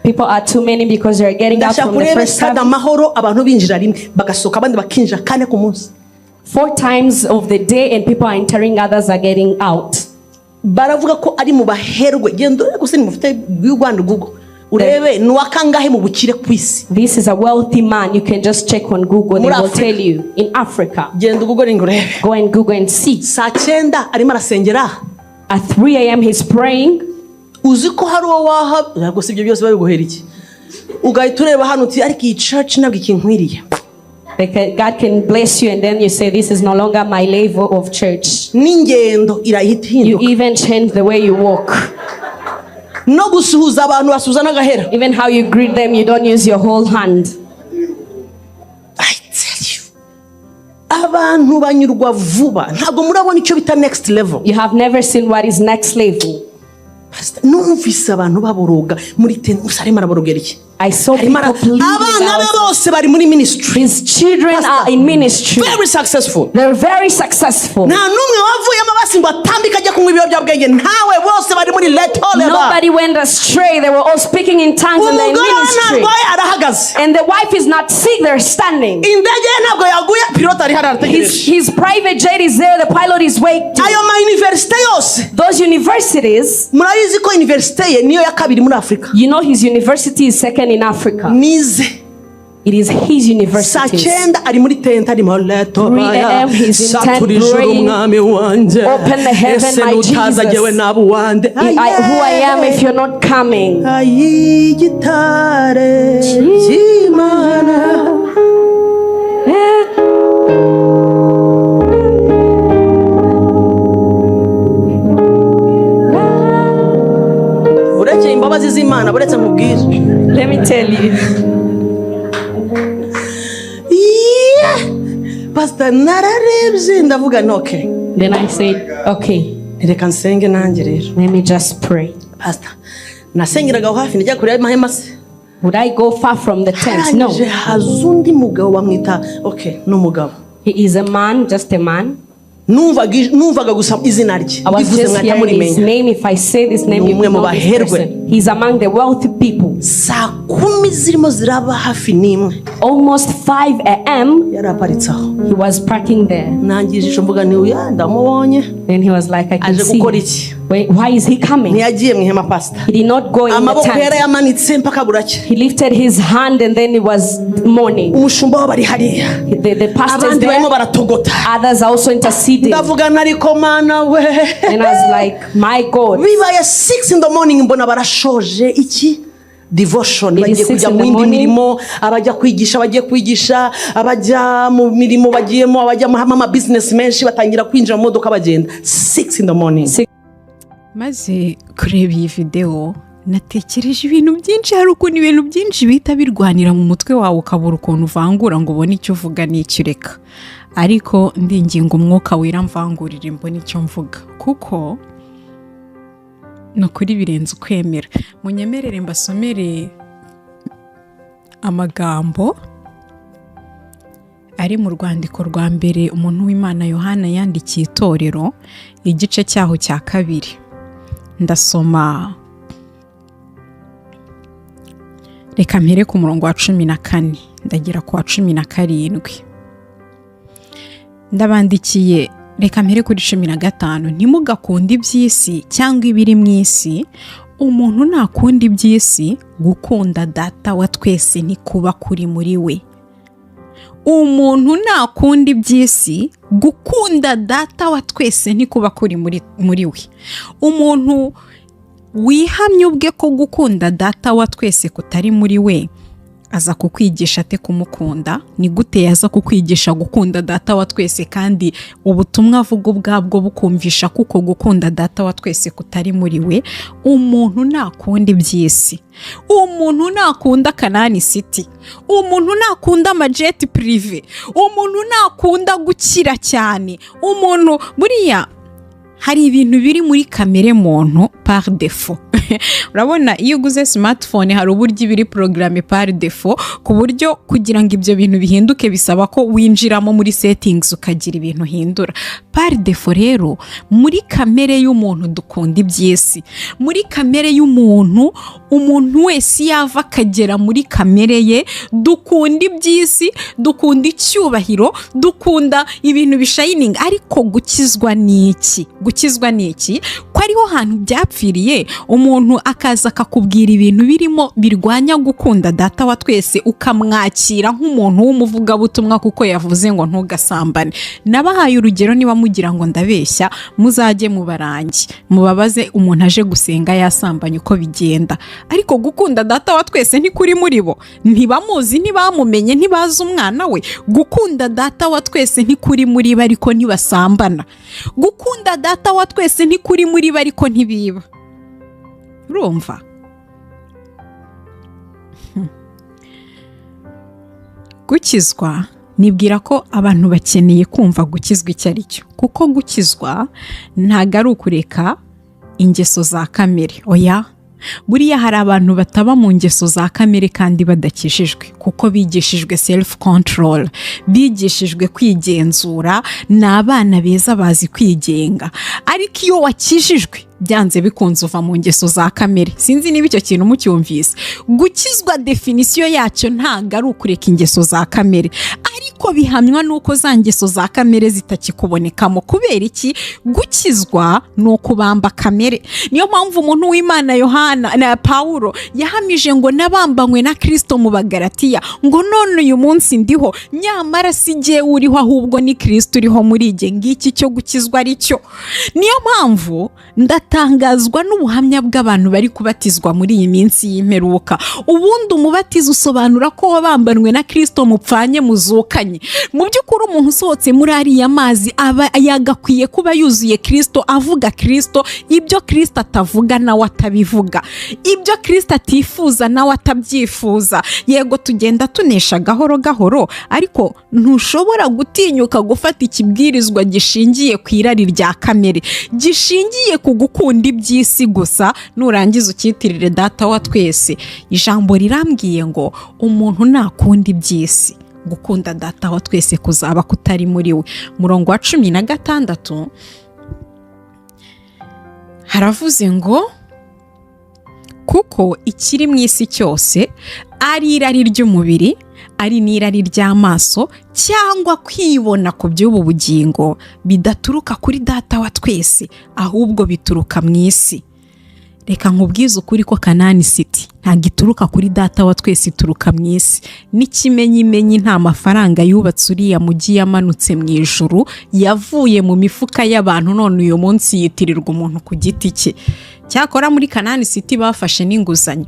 People are too many because they're getting out from the first service. 4 times of the day and people are entering, others are getting out. This is a wealthy man. You can just check on Google and it will tell you. In Africa. Go and Google and see. At 3 a.m. he's praying. God can bless you and then you say, this is no longer my level of church. You even change the way you walk. Even how you greet them, you don't use your whole hand. I tell you. You have never seen what is next level. I saw people pleading. His children are in ministry. Very successful. They're very successful. Nobody went astray. They were all speaking in tongues and they're in ministry. And the wife is not sick, they're standing. His private jet is there, the pilot is waiting. Those universities, you know his university is second in Africa. It is his university. 3 a.m. he's in tent praying. Open the heaven, my Jesus. Who I am if you're not coming. imbabazi z'Imana buretse nkubwire. Let me tell you. Pastor nararebye ndavuga okay. Then I said, okay. Reka nsenge nanjye rero. Let me just pray. Pastor, nasengeraga hafi njya kure y'amahema se. Would I go far from the tent? No. Hazundi mugabo bamwita okay, n'umugabo. He is a man, just a man. Numvaga gusa izina rye. I was just hearing his name. If I say this name, you know this person. He's among the wealthy people. Saa 10 zirimo ziraba hafi n'imwe. Almost 5 a.m. yaraparitsaho. He was parking there. Nangije mvuga ni uya ndamubonye. Then he was like, I can see him. Wait, why is he coming? Ntiyagiye mu ihema pastor. He did not go in the Amaboko tent. yari yamanitse mpaka buracya. He lifted his hand and then it was morning. Umushumba wa bari hariya. The pastors Abandi there. barimo baratogota. Others are also interceding. Ndavuga nariko mana we. And I was like, my God. Bibaye 6 in the morning mbona barashoje iki? Devotion bagiye kujya mu indi mirimo, abajya kwigisha, abajya mu mirimo bagiyemo, abajya mu hama business menshi batangira kwinjira mu modoka bagenda 6 in the morning. Maze kureba iyi video natekereje ibintu byinshi, hari ukuntu ibintu byinshi bihita birwanira mu mutwe wawe ukabura ukuntu uvangura ngo ubone icyo uvuga n'icyo ureka, ariko ndinginga umwuka wera mvangurire mbone icyo mvuga, kuko no kuri birenze ukwemera. Munyemerere mbasomere amagambo ari mu rwandiko rwa mbere umuntu w'Imana Yohana yandikiye itorero, igice cyaho cya 2. Ndasoma, reka mpere ku murongo wa 14 ndagera ku wa 17. Ndabandikiye, reka mpere kuri 15. Ntimugakunde iby'isi cyangwa ibiri mu isi. Umuntu nakunda iby'isi, gukunda Data wa twese ntikuba kuri muri we. Umuntu nakunda iby'isi, gukunda Data wa twese ntikuba kuri muri we. Umuntu wihamye ubwe ko gukunda Data wa twese kutari muri we, aza kukwigisha ate kumukunda? Ni gute yaza kukwigisha gukunda Data wa twese kandi ubutumwa avuga ubwabwo bukumvisha kuko gukunda Data wa twese kutari muri we? Umuntu nakunda iby'isi, umuntu nakunda Kanani City, umuntu nakunda amajeti prive, umuntu nakunda gukira cyane, umuntu buriya hari ibintu biri muri kamere muntu par défaut. Urabona iyo uguze smartphone hari uburyo biri programme par défaut, ku buryo kugira ngo ibyo bintu bihinduke bisaba ko winjiramo muri settings ukagira ibintu hindura. Par défaut rero muri kamere y'umuntu dukunda iby'isi, muri kamere y'umuntu, umuntu wese yava akagera muri kamere ye, dukunda iby'isi, dukunda icyubahiro, dukunda ibintu bishining. Ariko gukizwa ni iki? Gukizwa ni iki? Ko ariho hantu byapfiriye, umuntu akaza akakubwira ibintu birimo birwanya gukunda Data wa twese, ukamwakira nk'umuntu w'umuvugabutumwa kuko yavuze ngo ntugasambane. Nabahaye urugero, niba mugira ngo ndabeshya muzajye mu barangi mubabaze umuntu aje gusenga yasambanye uko bigenda. Ariko gukunda Data wa twese ntikuri muri bo, ntibamuzi, ntibamumenye, ntibazi umwana we. Gukunda Data wa twese ntikuri muri bo ariko ntibasambana. Gukunda Data wa twese ntikuri muri bo ariko ntibiba. Urumva? Gukizwa, nibwira ko abantu bakeneye kumva gukizwa icyo ari cyo, kuko gukizwa ntago ari ukureka ingeso za kamere. Oya, buriya hari abantu bataba mu ngeso za kamere kandi badakijijwe, kuko bigishijwe self control, bigishijwe kwigenzura. Ni abana beza bazi kwigenga. Ariko iyo wakijijwe byanze bikunze uva mu ngeso za kamere. Sinzi niba icyo kintu mucyumvise. Gukizwa definisiyo yacyo ntago ari ukureka ingeso za kamere, ariko bihamywa nuko za ngeso za kamere zitakikubonekamo. Kubera iki? Gukizwa ni ukubamba kamere. Niyo mpamvu umuntu w'Imana Yohana na Paulo yahamije ngo nabambanywe na Kristo mu Bagalatiya, ngo none uyu munsi ndiho, nyamara si jye uriho ahubwo ni Kristo uriho muri jye. Ngiki cyo gukizwa ari cyo. Niyo mpamvu ngatangazwa n'ubuhamya bw'abantu bari kubatizwa muri iyi minsi y'imperuka. Ubundi umubatizo usobanura ko wabambanwe na Kristo mupfanye muzukanye. Mu by'ukuri umuntu usohotse muri ariya mazi aba yagakwiye kuba yuzuye Kristo, avuga Kristo, ibyo Kristo atavuga nawe atabivuga, ibyo Kristo atifuza nawe atabyifuza. Yego tugenda tunesha gahoro gahoro, ariko ntushobora gutinyuka gufata ikibwirizwa gishingiye ku irari rya kamere, gishingiye ku gukunda iby'isi gusa nurangiza ukitirire data wa twese. Ijambo rirambwiye ngo umuntu nakunda iby'isi, gukunda data wa twese kuzaba kutari muri we. Murongo wa 16 haravuze ngo kuko ikiri mu isi cyose ari irari ry'umubiri, ari n'irari ry'amaso cyangwa kwibona ku by'ubu bugingo, bidaturuka kuri data wa twese ahubwo bituruka mu isi. Reka nkubwize ukuri ko Kanani City ntabwo ituruka kuri data wa twese, ituruka mu isi. N'ikimenyimenyi nta mafaranga yubatse uriya mujyi yamanutse mu ijuru, yavuye mu mifuka y'abantu none uyu munsi yitirirwa umuntu ku giti cye. Cyakora muri Kanani City bafashe n'inguzanyo.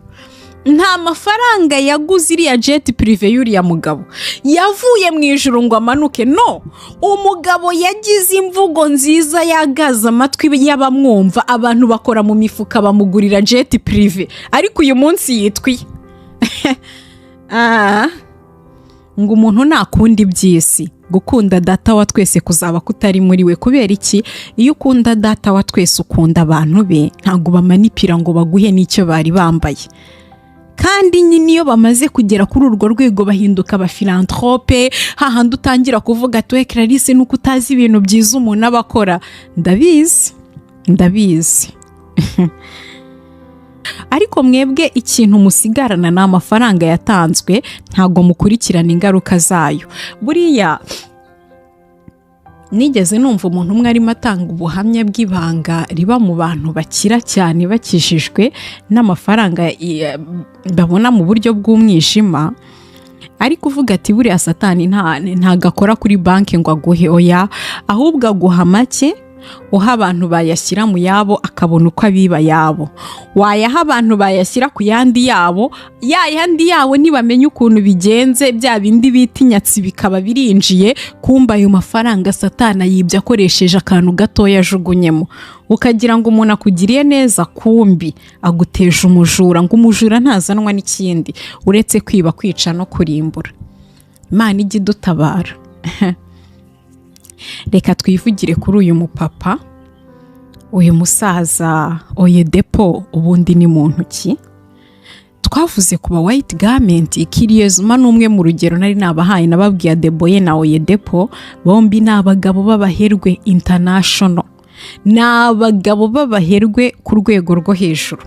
Nta mafaranga yaguze iriya jet prive y'uriya mugabo yavuye mu ijuru ngo amanuke. No, umugabo yagize imvugo nziza yagaza amatwi y'abamwumva, abantu bakora mu mifuka bamugurira jet prive, ariko uyu munsi yitwiye ngo umuntu nakunda iby'isi, gukunda data wa twese kuzaba kutari muri we. Kubera iki? Iyo ukunda data wa twese ukunda abantu be, ntabwo bamanipira ngo baguhe n'icyo bari bambaye. Kandi nyine iyo bamaze kugera kuri urwo rwego bahinduka abafilantrope, hahandi utangira kuvuga ati Clarisse nuko utazi ibintu byiza umuntu abakora. Ndabizi ariko mwebwe ikintu musigarana ni amafaranga yatanzwe, ntabwo mukurikirana ingaruka zayo. Buriya nigeze numva umuntu umwe arimo atanga ubuhamya bw'ibanga riba mu bantu bakira cyane bakijijwe n'amafaranga babona mu buryo bw'umwijima, ari kuvuga ati buriya Satani ntagakora kuri banki ngo aguhe, oya, ahubwo aguha make, uha abantu bayashyira mu yabo akabona uko abiba yabo, wayaha abantu bayashyira ku yandi yabo, yandi yabo ntibamenye ukuntu bigenze, bya bindi bita inyatsi bikaba birinjiye, kumba ayo mafaranga Satani yibye akoresheje akantu gatoya ajugunyemo. Ukagira ngo umuntu akugiriye neza, kumbi aguteje umujura, ngo umujura ntazanwa n'ikindi uretse kwiba, kwica no kurimbura. Imana ijye idutabara. Reka twivugire kuri uyu mupapa, uyu musaza Oyedepo, ubundi ni muntu ki? Twavuze kuba white garment, Kiriyezuma n'umwe mu rugero nari nabahaye nababwiye Deboye na Oyedepo, bombi ni abagabo b'abaherwe international, ni abagabo b'abaherwe ku rwego rwo hejuru.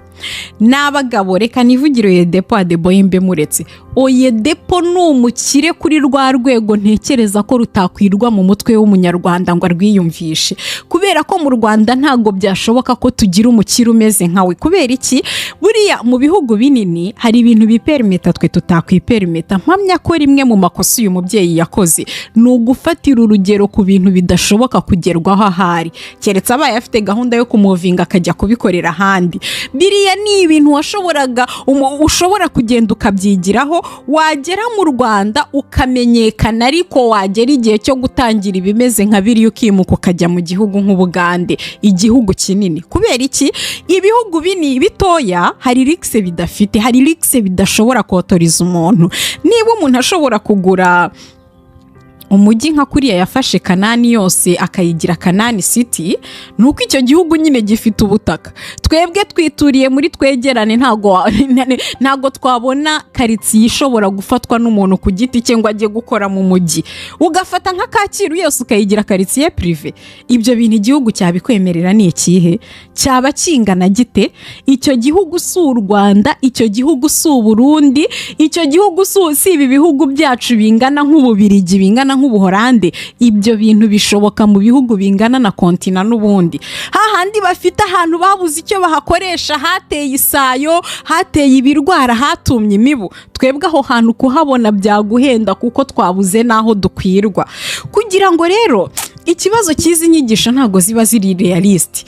N'abagabo, reka nivugire Oyedepo, Deboye mbe muretse. Oyedepo ni umukire kuri rwa rwego ntekereza ko rutakwirwa mu mutwe w'umunyarwanda ngo arwiyumvishe, kubera ko mu Rwanda ntago byashoboka ko tugira umukire umeze nkawe. Kubera iki? Buriya mu bihugu binini hari ibintu biperimeta twe tutakwiperimeta. Mpamya ko rimwe mu makosa uyu mubyeyi yakoze ni ugufatira urugero ku bintu bidashoboka kugerwaho ahari, keretse abaye afite gahunda yo kumuvinga akajya kubikorera ahandi. Biriya ni ibintu ushobora kugenda ukabyigiraho, wagera mu Rwanda ukamenyekana, ariko wagera igihe cyo gutangira ibimeze nka biriya ukimuka ukajya mu gihugu nk'Ubugande, igihugu kinini. Kubera iki? Ibihugu bini bitoya hari rikse bidafite, hari rikse bidashobora kotoriza umuntu. Niba umuntu ashobora kugura umujyi nka kuriya yafashe Kanani yose akayigira Kanani City, nuko icyo gihugu nyine gifite ubutaka. Twebwe twituriye muri twegerane, ntago twabona karitsiye ishobora gufatwa n'umuntu ku giti cye ngo ajye gukora mu mujyi. Ugafata nka Kacyiru yose ukayigira karitsiye prive. Ibyo bintu igihugu cyabikwemerera ni ikihe? Cyaba kingana gite? Icyo gihugu si u Rwanda, icyo gihugu si u Burundi, icyo gihugu si ibi bihugu byacu bingana nk'Ububirigi, bingana nk'Ubuholande. Ibyo bintu bishoboka mu bihugu bingana na kontina n'ubundi. Hahandi bafite ahantu babuze icyo bahakoresha, hateye isayo, hateye ibirwara, hatumye imibu. Twebwe aho hantu kuhabona byaguhenda kuko twabuze naho dukwirwa. Kugira ngo rero ikibazo cy'izi nyigisho ntago ziba ziri realist,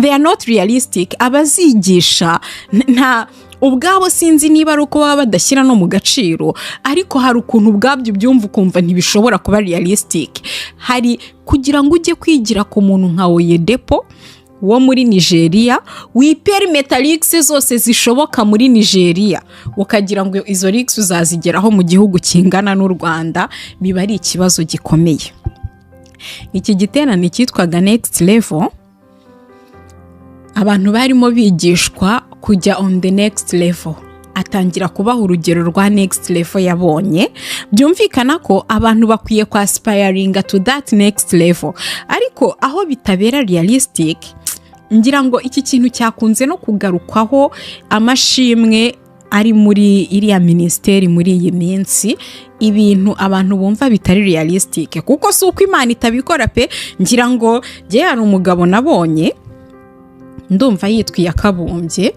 they are not realistic. Abazigisha nta ubwabo sinzi niba ari uko baba badashyira no mu gaciro, ariko hari ukuntu ubwabyo byumva ukumva ntibishobora kuba realistic. Hari kugira ngo ujye kwigira ku muntu nka Oyedepo wo muri Nigeria, wiperimeta leaks zose zishoboka muri Nigeria, ukagira ngo izo leaks uzazigeraho mu gihugu kingana n'u Rwanda, biba ari ikibazo gikomeye. Iki giterane cyitwaga Next Level, abantu barimo bigishwa kujya on the next level. Atangira kubaha urugero rwa next level yabonye. Byumvikana ko abantu bakwiye kwa aspiring to that next level, ariko aho bitabera realistic, ngira ngo iki kintu cyakunze no kugarukwaho amashimwe ari muri iriya ministeri muri iyi minsi, ibintu abantu bumva bitari realistic, kuko si uko Imana itabikora pe. Ngira ngo je hari umugabo nabonye, ndumva yitwiye Akabumbye.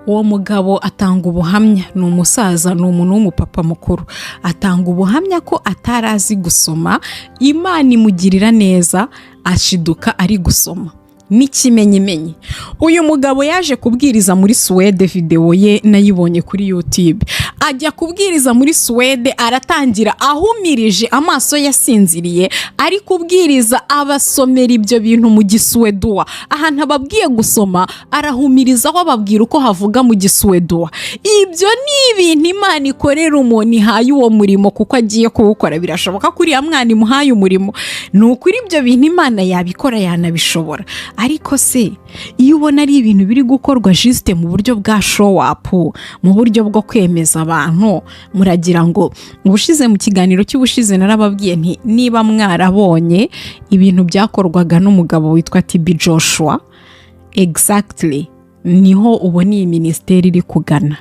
Uwo mugabo atanga ubuhamya, ni umusaza, ni umuntu w'umupapa mukuru, atanga ubuhamya ko atarazi gusoma, Imana imugirira neza, ashiduka ari gusoma n'ikimenyimenyi. Uyu mugabo yaje kubwiriza muri Swede, video ye nayibonye kuri YouTube. Ajya kubwiriza muri Swede, aratangira ahumirije, amaso yasinziriye, ari kubwiriza abasomera ibyo bintu mu Giswedwa. Ahantu ababwiye gusoma arahumiriza, aho babwira uko havuga mu Giswedwa. Ibyo ni ibintu Imana ikorera umuntu ihaye uwo murimo, kuko agiye kuwukora. Birashoboka kuri ya mwana imuhaye umurimo, ni ukuri ibyo bintu Imana yabikora, yanabishobora. Ariko se iyo ubona ari ibintu biri gukorwa juste mu buryo bwa show up, mu buryo bwo kwemeza abantu, muragira ngo ubushize mu kiganiro cy'ubushize narababwiye nti niba mwarabonye ibintu byakorwaga n'umugabo witwa TB Joshua, exactly niho ubona iyi ministeri iri kugana,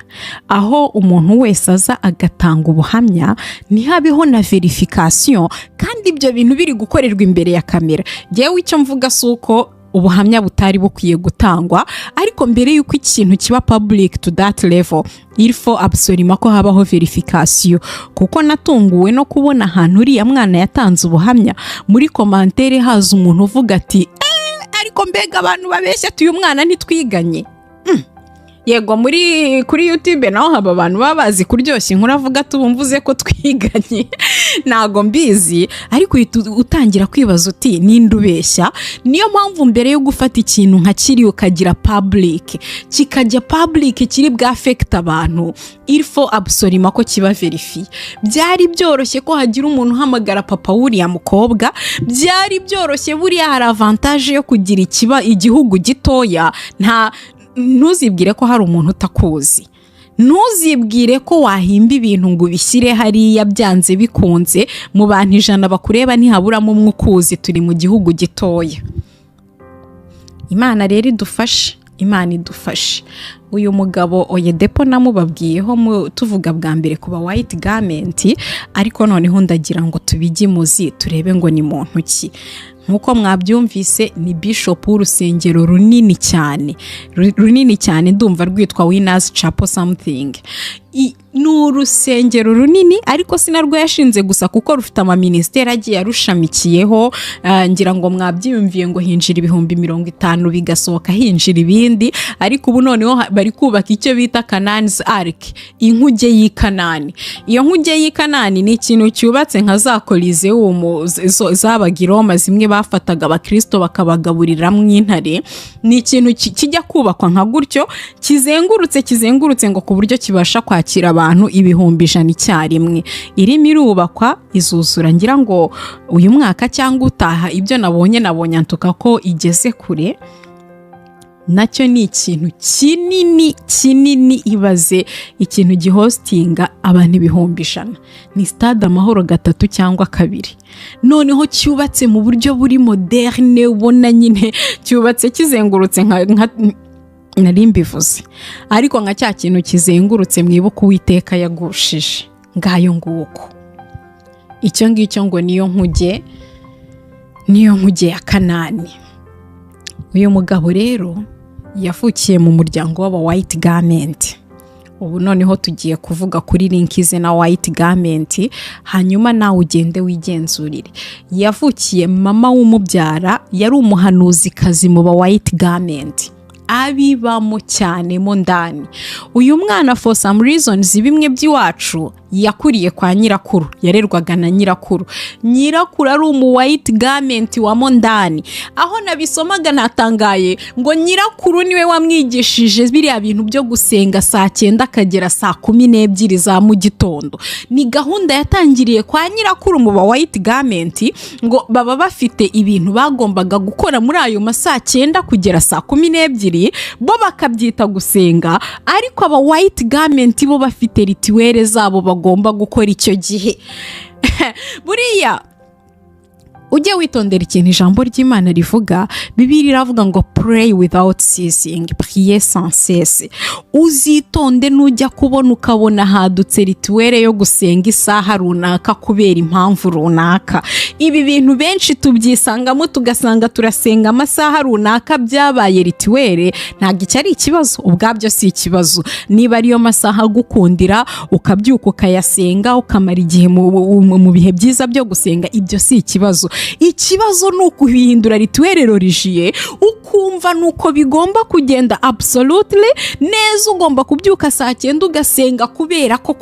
aho umuntu wese aza agatanga ubuhamya, ntihabeho na verification, kandi ibyo bintu biri gukorerwa imbere ya kamera. Jewe icyo mvuga si uko ubuhamya butari bukwiye gutangwa, ariko mbere yuko ikintu kiba public to that level, il faut absolument ko habaho verification. Kuko natunguwe no kubona ahantu uriya mwana yatanze ubuhamya, muri commentaire haza umuntu uvuga ati ariko mbega abantu babeshya uyu mwana ntitwiganye. Yego kuri YouTube naho haba abantu babazi kuryoshya inkuru, avuga tubumvuze ko twiganye. Nago mbizi, ariko utangira kwibaza uti ninde ubeshya. Niyo mpamvu mbere yo gufata ikintu nka kiri ukagira public, kikajya public kiri bwa affect abantu, il faut absolument ko kiba verifie. Byari byoroshye ko hagira umuntu uhamagara papa wuriya mukobwa, byari byoroshye, buriya hari avantage yo kugira igihugu gitoya. Ntuzibwire ko hari umuntu utakuzi, ntuzibwire ko wahimba ibintu ngo bishyire hariya byanze bikunze. Mu bantu 100 bakureba ntihaburamo umwe ukuzi, turi mu gihugu gitoya. Imana rero idufashe, Imana idufashe. Uyu mugabo Oyedepo namubabwiyeho tuvuga bwa mbere kuba white garment, ariko noneho ndagira ngo tubigimuzi turebe ngo ni muntu ki. Nkuko mwabyumvise, ni bishop w'urusengero runini cyane, ndumva rwitwa Winners Chapel something. Ni urusengero runini, ariko sinarwo yashinze gusa, kuko rufite amaministeri agiye arushamikiyeho. Ngira ngo mwabyumviye ngo hinjira 50,000 bigasohoka hinjira ibindi, ariko ubu noneho bari kubaka icyo bita Canaan's Ark, inkuge y'Ikanani. Iyo nkuge y'Ikanani ni ikintu cyubatse nka za Coliseum zabaga i Roma, zimwe bafataga abakristo bakabagaburiramwo intare. Ni ikintu kijya kubakwa nka gutyo, kizengurutse ngo ku buryo kibasha kwakira abantu 100,000 icyarimwe. Irimo irubakwa, izuzura ngira ngo uyu mwaka cyangwa utaha. Ibyo nabonye antuka ko igeze kure. Nacyo ni ikintu kinini, ibaze ikintu gihostinga abantu 100,000. Ni stade Amahoro 3 cyangwa 2. Noneho cyubatse mu buryo buri moderne, ubona nyine cyubatse kizengurutse nka nari mbivuze, ariko nka cya kintu kizengurutse mwibuka Uwiteka yagushije. Ngayo nguko icyo ngicyo ngo niyo nkuge ya Kanani. Uyu mugabo rero yavukiye mu muryango w'aba white garment. ubu noneho tugiye kuvuga kuri linki ze na white garment, hanyuma nawe ugende wigenzurire. Yavukiye mama w'umubyara yari umuhanuzikazi mu ba white garment, abibamo cyane mo ndani. Uyu mwana for some reasons bimwe by'iwacu yakuriye kwa nyirakuru, yarerwaga na nyirakuru. Nyirakuru ari umu white garment wa mondani. Aho nabisomaga natangaye ngo nyirakuru niwe wamwigishije biriya bintu byo gusenga saa 9 akagera saa 12 za mu gitondo. Ni gahunda yatangiriye kwa nyirakuru mu ba white garment, ngo baba bafite ibintu bagombaga gukora muri ayo masaa 9 kugera saa 12, bo bakabyita gusenga, ariko aba white garment bo bafite rituwere zabo bagomba gukora icyo gihe. Buriya ujye witondera ikintu ijambo ry'Imana rivuga. Bibiliya iravuga ngo pray without ceasing, prier sans cesse. Uzitonde nujya kubona ukabona hadutse rituwere yo gusenga isaha runaka kubera impamvu runaka. Ibi bintu benshi tubyisangamo tugasanga turasenga amasaha runaka byabaye rituwere, ntabwo icyo ari ikibazo, ubwabyo si ikibazo. Niba ariyo masaha gukundira ukabyuka ukayasenga ukamara igihe mu bihe byiza byo gusenga, ibyo si ikibazo. Ikibazo ni ukuhindura rituwere religieux ukumva nuko bigomba kugenda absolutely neza. Ugomba kubyuka saa 9 ugasenga kubera ko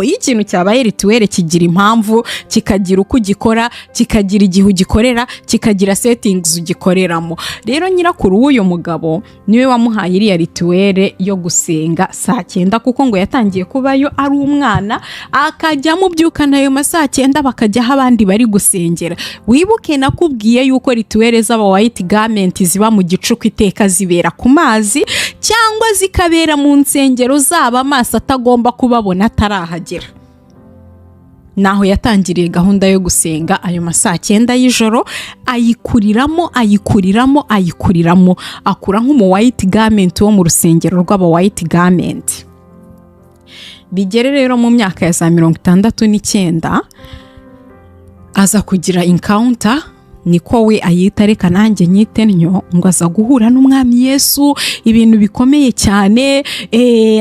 iyo ikintu cyabaye rituwere kigira impamvu, kikagira uko ugikora, kikagira igihe ugikorera, kikagira settings ugikoreramo. Rero nyirakuru w'uyu mugabo niwe wamuhaye iriya rituwere yo gusenga saa 9, kuko ngo yatangiye kubayo ari umwana akajya mubyuka nayo masaa 9 bakajya abandi bari gusengera. Wibuke nakubwiye yuko rituwere z'aba white garment ziba mu gicuku iteka zibera ku mazi, cyangwa zikabera mu nsengero zaba amaso atagomba kubabona atarahagera. Naho yatangiriye gahunda yo gusenga ayo masaa 9 y'ijoro, ayikuriramo akura nk'umu white garment wo mu rusengero rw'aba white garment. Bigere rero mu myaka ya za 69 aza kugira encounter, niko we ayita, reka nanjye nyite ntyo, ngo aza guhura n'umwami Yesu, ibintu bikomeye cyane,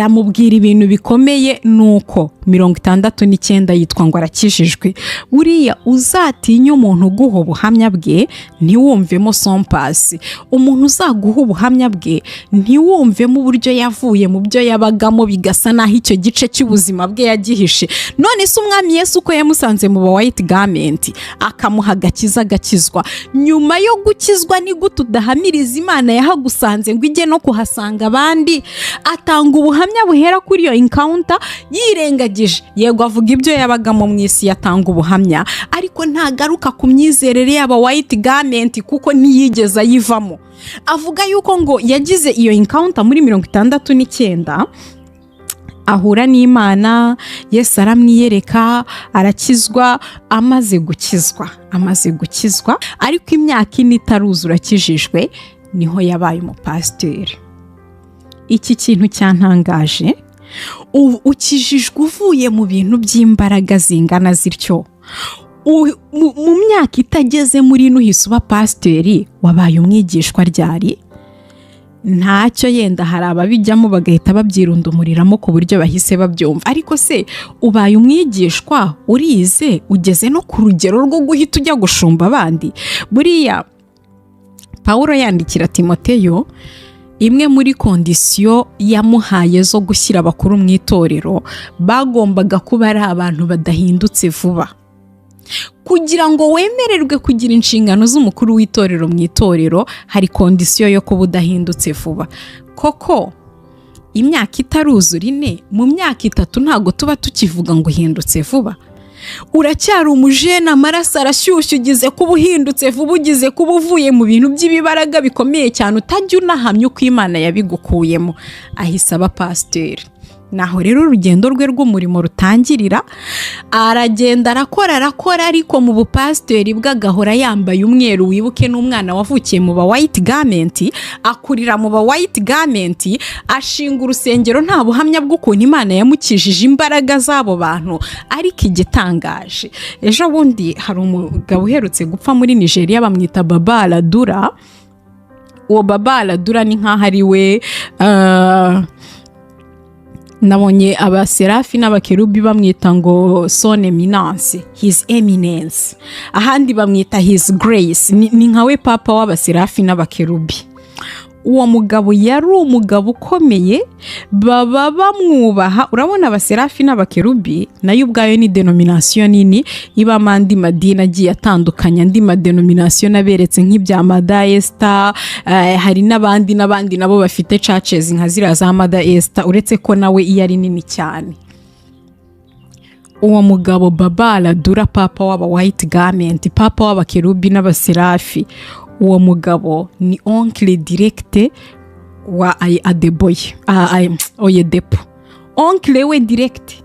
amubwira ibintu bikomeye. Nuko 69 yitwa ngo arakijijwe. Buriya uzatinya umuntu uguha ubuhamya bwe ntiwumvemo son pass. Umuntu uzaguha ubuhamya bwe ntiwumvemo uburyo yavuye mu byo yabagamo bigasa naho icyo gice cy'ubuzima bwe yagihishe. None se umwami Yesu ko yamusanze mu ba white garment akamuha agakiza agakizwa, nyuma yo gukizwa ni gute udahamiriza Imana yahagusanze ngo ijye no kuhasanga abandi? Atanga ubuhamya buhera kuri iyo encounter yirengagije. Yego avuga ibyo yabagamo mu isi, yatanga ubuhamya, ariko ntagaruka ku myizerere y'aba white garment kuko ntiyigeze ayivamo. Avuga yuko ngo yagize iyo encounter muri 69, ahura n'Imana, Yesu aramwiyereka, arakizwa. Amaze gukizwa ariko imyaka 4 itaruzura akijijwe, niho yabaye umupasiteri. Iki kintu cyantangaje, ukijijwe uvuye mu bintu by'imbaraga zingana zityo, mu myaka itageze muri nuhise uba pasiteri, wabaye umwigishwa ryari? Ntacyo, yenda hari ababijyamo bagahita babyirundumuriramo ku buryo bahise babyumva, ariko se ubaye umwigishwa, urize, ugeze no ku rugero rwo guhita ujya gushumba abandi? Buriya Pawulo yandikira Timoteyo, imwe muri kondisiyo yamuhaye zo gushyira abakuru mu itorero, bagombaga kuba ari abantu badahindutse vuba. Kugira ngo wemererwe kugira inshingano z'umukuru w'itorero mu itorero, hari kondisiyo yo kuba udahindutse vuba. Koko imyaka itaruzura 4, mu myaka 3 ntago tuba tukivuga ngo uhindutse vuba. Uracyari umujene, amaraso arashyushye, ugize kuba uhindutse vuba, ugize kuba uvuye mu bintu by'ibibaraga bikomeye cyane, utajya unahamya uko Imana yabigukuyemo. Ahise aba pasiteri. Naho rero urugendo rwe rw'umurimo rutangirira, aragenda arakora, ariko mu bupasiteri bw'agahora yambaye umweru. Wibuke n'umwana wavukiye mu ba white garment, akurira mu ba white garment, ashinga urusengero nta buhamya bw'ukuntu Imana yamukijije imbaraga z'abo bantu. Ariko igitangaje, ejo bundi hari umugabo uherutse gupfa muri Nigeria bamwita Baba Aladura. Uwo Baba Aladura ni nkaho ari we nabonye abaserafi n'abakerubi bamwita ngo son eminence, his eminence, ahandi bamwita his grace. Ni nkawe papa w'abaserafi n'abakerubi. Uwo mugabo yari umugabo ukomeye, baba bamwubaha. Urabona abaserafi n'abakerubi nayo ubwayo ni denomination nini ibamo andi madini agiye atandukanye, andi madenomination naberetse nk'ibya Mada Esther, hari n'abandi nabo bafite churches nka ziriya za Mada Esther, uretse ko nawe iyo ari nini cyane. Uwo mugabo Baba Aladura, papa w'aba white garment, papa w'abakerubi n'abaserafi, uwo mugabo ni oncle direct wa Adeboye Oyedepo, oncle we direct.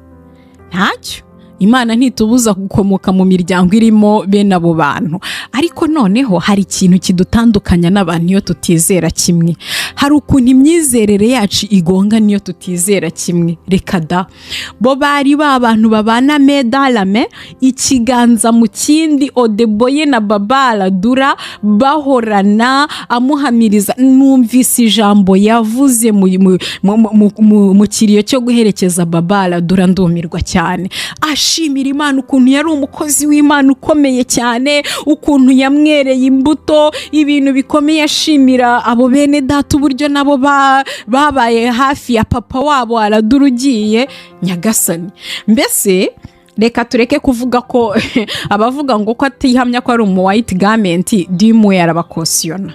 Ntacyo Imana ntitubuza gukomoka mu miryango irimo bene abo bantu, ariko noneho hari ikintu kidutandukanya n'abantu iyo tutizera kimwe. Hari ukuntu imyizerere yacu igonga niyo tutizera kimwe. Reka da, bo bari abantu babana medalame, ikiganza mu kindi, Odeboye na Baba Aladura bahorana amuhamiriza. Numvise ijambo yavuze mu kiriyo cyo guherekeza Baba Aladura, ndumirwa cyane. Ashimira Imana ukuntu yari umukozi w'Imana ukomeye cyane, ukuntu yamwereye imbuto, ibintu bikomeye. Ashimira abo bene data uburyo nabo babaye hafi ya papa wabo Aladura ugiye. Nyagasani, mbese reka tureke kuvuga ko abavuga ngo ko atihamya ko ari umu white garment, dimwe yarabakosiyona,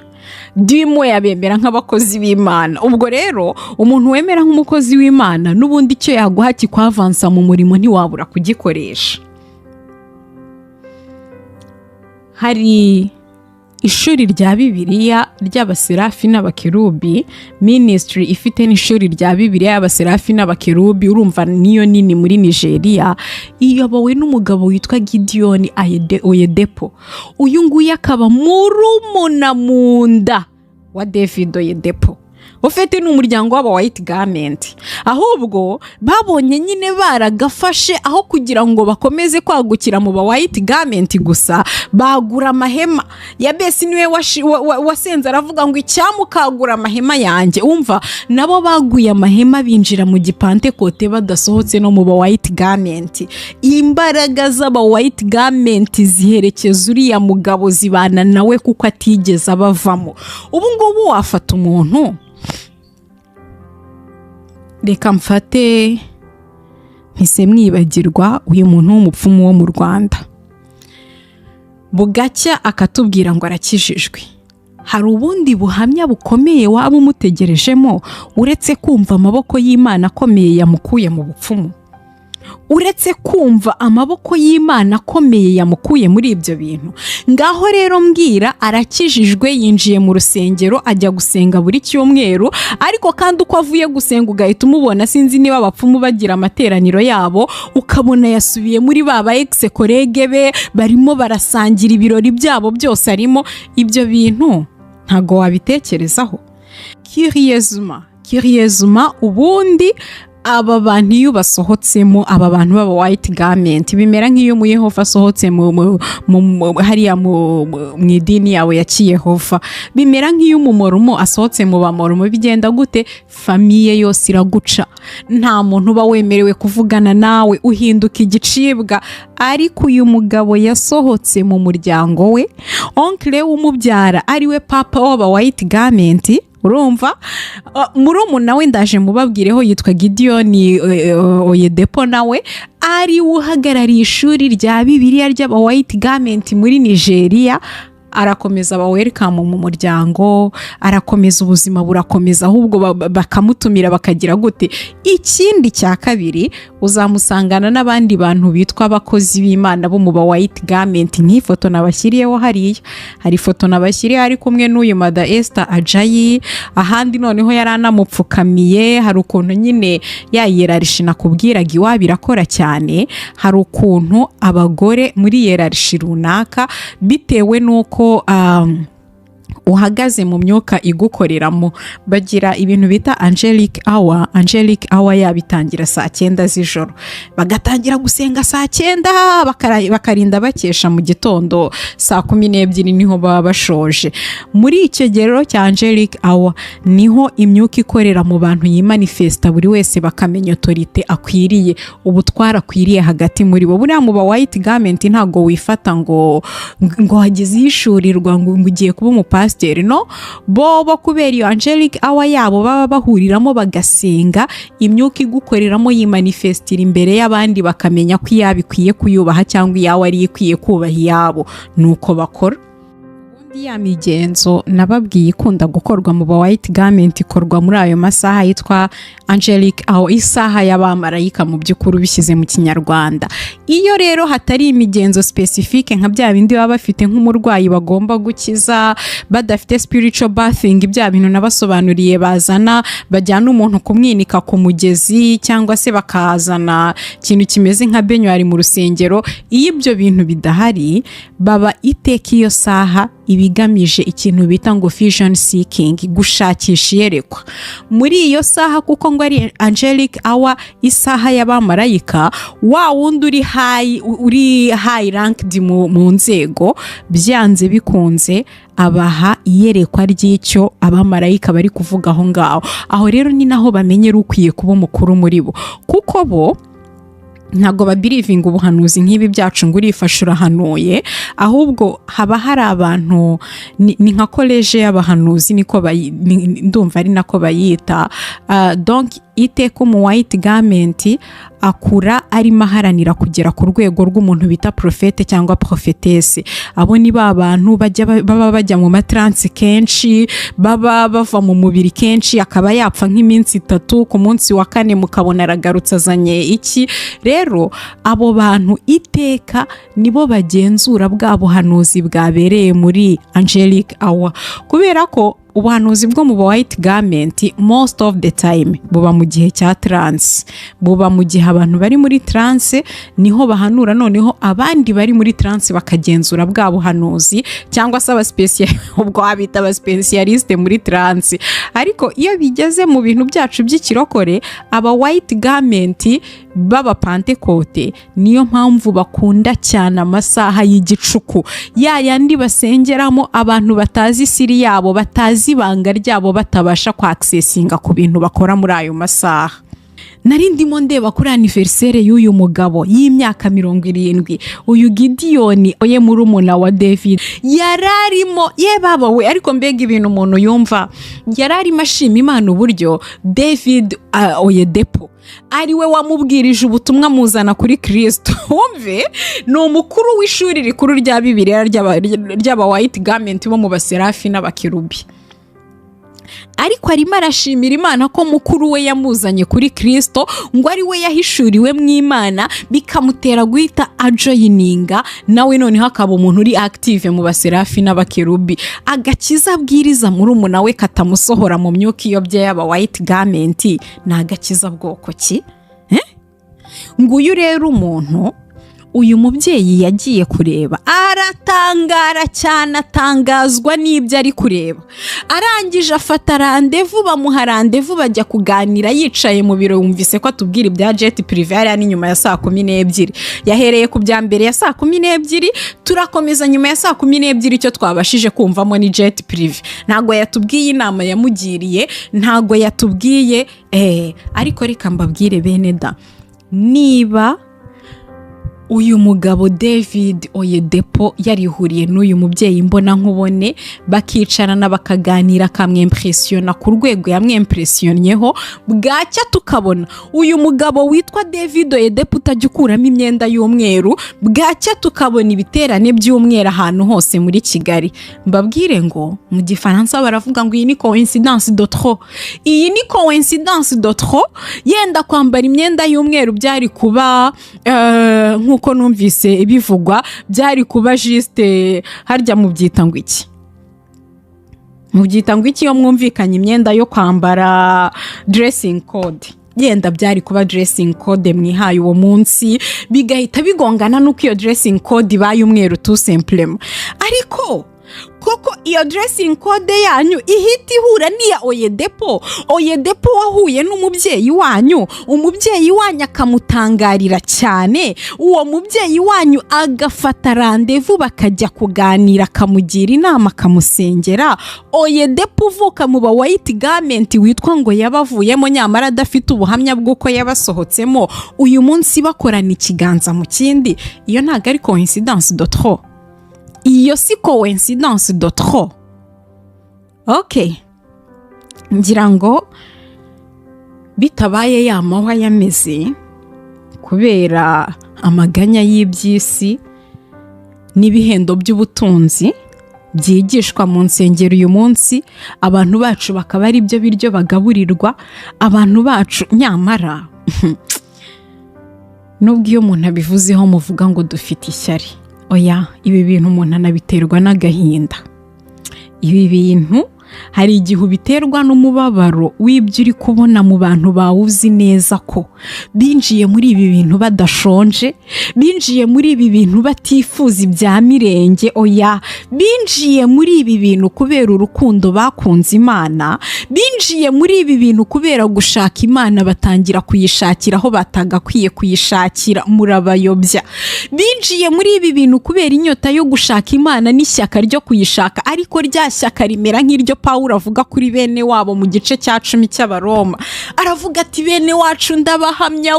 dimwe yabemera nk'abakozi b'Imana. Ubwo rero umuntu wemera nk'umukozi w'Imana n'ubundi icyo yaguha kikwavansa mu murimo ntiwabura kugikoresha. Hari ishuri rya Bibiliya ry'abaserafi n'abakerubi, ministry ifite n'ishuri rya Bibiliya y'abaserafi n'abakerubi, urumva niyo nini muri Nigeria, iyobowe n'umugabo witwa Gideon Oyedepo. Uyu nguyu akaba murumuna munda wa David Oyedepo. Ufite n'umuryango w'aba white garment, ahubwo babonye nyine baragafashe, aho kugira ngo bakomeze kwagukira mu ba white garment gusa, bagura amahema. Yabesi niwe wasenze aravuga ngo icyamukagura amahema yanjye. Umva, nabo baguye amahema binjira mu gipantekote badasohotse no mu ba white garment. Imbaraga z'aba white garment ziherekeza uriya mugabo, zibana nawe kuko atigeze abavamo. Ubu ngubu wafata umuntu, reka mfate mpise mwibagirwa uyu muntu w'umupfumu wo mu Rwanda, bugacya akatubwira ngo arakijijwe. Hari ubundi buhamya bukomeye waba umutegerejemo uretse kumva amaboko y'Imana akomeye yamukuye mu bupfumu? Uretse kumva amaboko y'Imana akomeye yamukuye muri ibyo bintu? Ngaho rero mbwira, arakijijwe, yinjiye mu rusengero, ajya gusenga buri cyumweru, ariko kandi uko avuye gusenga ugahita umubona, sinzi niba abapfumu bagira amateraniro yabo, ukabona yasubiye muri baba ex college be, barimo barasangira ibirori byabo byose arimo. Ibyo bintu ntago wabitekerezaho? Curieusement ubundi aba bantu iyo basohotsemo, aba bantu baba white garment, bimera nk'iyo mu Yehova asohotse hariya mu idini yawe ya Yehova, bimera nk'iyo umumoromo asohotse mu bamoromo. Bigenda gute? Famiye yose iraguca, nta muntu uba wemerewe kuvugana nawe, uhinduka igicibwa. Ariko uyu mugabo yasohotse mu muryango we, oncle w'umubyara ariwe papa w'aba white garment. Urumva, murumuna we ndaje mubabwireho, yitwa Gideon Oyedepo, nawe ari uhagarariye ishuri rya Bibiliya ry'aba white garment muri Nigeria. Arakomeza aba welcome mu muryango, arakomeza, ubuzima burakomeza, ahubwo bakamutumira bakagira gute. Ikindi cya kabiri, uzamusangana n'abandi bantu bitwa abakozi b'Imana bo mu ba white garment. Nk'ifoto nabashyiriyeho hariya, hari ifoto nabashyiriyeho ari kumwe n'uyu Mada Esther Ajayi, ahandi noneho yari anamupfukamiye. Hari ukuntu nyine yayerarishi nakubwiraga iwabo irakora cyane, hari ukuntu abagore muri yerarishi runaka, bitewe n'uko uhagaze mu myuka igukoreramo. Bagira ibintu bita angelic hour yabitangira saa 9 z'ijoro, bagatangira gusenga saa 9 bakarinda bakesha mu gitondo saa 12 niho baba bashoje. Muri icyo gerero cya angelic hour niho imyuka ikorera mu bantu yimanifesta, buri wese bakamenya autorite akwiriye, ubutwara akwiriye hagati muri bo. Buriya mu ba white garment ntago wifata ngo hageze yishurirwa ngo ugiye kuba umupasiteri, no, bo kubera iyo angelic hour yabo baba bahuriramo bagasenga, imyuka igukoreramo yimanifestira imbere y'abandi, bakamenya ko iyabo ikwiye kuyubaha cyangwa iyawe ari ikwiye kubaha iyabo, nuko bakora. Ya migenzo nababwiye ikunda gukorwa mu ba white garment ikorwa muri ayo masaha yitwa angelic hour, isaha y'abamarayika mu by'ukuri bishyize mu kinyarwanda. Iyo rero hatari imigenzo specifique nka bya bindi baba bafite nk'umurwayi bagomba gukiza, badafite spiritual bathing, bya bintu nabasobanuriye bazana bajyana umuntu kumwinika ku mugezi cyangwa se bakazana ikintu kimeze nka benyuari mu rusengero, iyo ibyo bintu bidahari baba iteka iyo saha ibigamije ikintu bita ngo vision seeking, gushakisha iyerekwa. Muri iyo saha kuko ngo ari angelic hour, isaha y'abamarayika, wa wundi uri high ranked mu nzego, byanze bikunze abaha iyerekwa ry'icyo abamarayika bari kuvuga aho ngaho. Aho rero ni naho bamenyera ukwiye kuba mukuru muri bo, kuko bo ntago babirivinga ubuhanuzi nk'ibi byacu ngo urifashe urahanuye, ahubwo haba hari abantu ni nka college y'abahanuzi, niko ndumva ari nako bayita. Donc iteka mu white garment akura arimo aharanira kugera ku rwego rw'umuntu bita profete cyangwa profetesse. Abo ni ba bantu baba bajya mu matrance kenshi, baba bava mu mubiri kenshi, akaba yapfa nk'iminsi 3, ku munsi wa 4 mukabona aragarutse azanye iki. Rero abo bantu iteka nibo bagenzura bwa buhanuzi bwabereye muri angelic hour, kubera ko ubuhanuzi bwo mu white garment most of the time buba mu gihe cya trance, buba mu gihe abantu bari muri trance niho bahanura, noneho abandi bari muri trance bakagenzura bwa buhanuzi, cyangwa se ubwo abita aba specialiste muri trance. Ariko iyo bigeze mu bintu byacu by'ikirokore, aba white garment baba Pentecote niyo mpamvu bakunda cyane amasaha y'igicuku, yandi basengeramo abantu batazi siri yabo, batazi ibanga ryabo, batabasha kwaksesinga ku bintu bakora muri ayo masaha. Nari ndimo ndeba kuri anniversaire y'uyu mugabo y'imyaka 70, uyu Gideon oye murumuna wa David yararimo baba we. Ariko mbega ibintu umuntu yumva, yararimo ashima Imana uburyo David Oyedepo ari we wamubwirije ubutumwa muzana kuri Kristo. Wumve, ni umukuru w'ishuri rikuru rya Bibiliya ry'aba white garment bo mu baserafi n'abakerubi. Ariko arimo arashimira Imana ko mukuru we yamuzanye kuri Kristo, ngo ari we yahishuriwe mu Imana, bikamutera guhita ajoyininga nawe, noneho akaba umuntu uri active mu baserafi n'abakerubi. Agakiza abwiriza muri umuna we katamusohora mu myuka iyobye y'aba white garment, ni agakiza bwoko ki? Nguyu rero umuntu, uyu mubyeyi yagiye kureba, aratangara cyane, atangazwa n'ibyo ari kureba. Arangije afata randevu, bamuha randevu bajya kuganira yicaye mu biro. Yumvise ko atubwira ibya jet privé ari n'inyuma ya saa 12. Yahereye ku bya mbere ya saa 12, turakomeza nyuma ya saa 12. Icyo twabashije kumvamo ni jet privé. Ntago yatubwiye inama yamugiriye, ntago yatubwiye ariko reka mbabwire bene da, niba uyu mugabo David Oyedepo yarihuriye n'uyu mubyeyi mbona nkubone, bakicarana bakaganira, kamwimpressiona ku rwego yamwimpressionnyeho, bwacya tukabona uyu mugabo witwa David Oyedepo utajya ukuramo imyenda y'umweru, bwacya tukabona ibiterane by'umweru ahantu hose muri Kigali. Mbabwire ngo mu gifaransa baravuga ngo iyi ni coïncidence de trop. Iyi ni coïncidence de trop. Yenda kwambara imyenda y'umweru byari kuba nkuko numvise bivugwa, byari kuba juste harya mu byita ngo iki, mu byita ngo iki, yo mwumvikanye imyenda yo kwambara dressing code, yenda byari kuba dressing code mwihaye uwo munsi, bigahita bigongana nuko iyo dressing code ibaye umweru tout simplement. Ariko koko iyo dressing code yanyu ihita ihura n'iya Oyedepo wahuye n'umubyeyi wanyu, umubyeyi wanyu akamutangarira cyane, uwo mubyeyi wanyu agafata randevu bakajya kuganira, akamugira inama, akamusengera. Oyedepo uvuka mu ba white garment witwa ngo yabavuyemo nyamara adafite ubuhamya bw'uko yabasohotsemo, uyu munsi bakorana ikiganza mu kindi. Iyo ntabwo ari coincidence de trop, iyo si coincidence de trop. Okay, ngira ngo bitabaye ya mahwa yameze kubera amaganya y'iby'isi n'ibihendo by'ubutunzi byigishwa mu nsengero uyu munsi, abantu bacu bakaba ari byo biryo bagaburirwa abantu bacu. Nyamara nubwo iyo umuntu abivuzeho muvuga ngo dufite ishyari, oya, ibi bintu umuntu anabiterwa n'agahinda. Ibi bintu hari igihe ubiterwa n'umubabaro w'ibyo uri kubona mu bantu bawuzi neza ko binjiye muri ibi bintu badashonje, binjiye muri ibi bintu batifuza ibya mirenge, oya, binjiye muri ibi bintu kubera urukundo bakunze Imana, binjiye muri ibi bintu kubera gushaka Imana batangira kuyishakira aho batagakwiye kuyishakira, murabayobya. Binjiye muri ibi bintu kubera inyota yo gushaka Imana n'ishyaka ryo kuyishaka, ariko rya shyaka rimera nk'iryo Pawulo avuga kuri bene wabo mu gice cya 10 cy'Abaroma. Aravuga ati bene wacu ndabahamya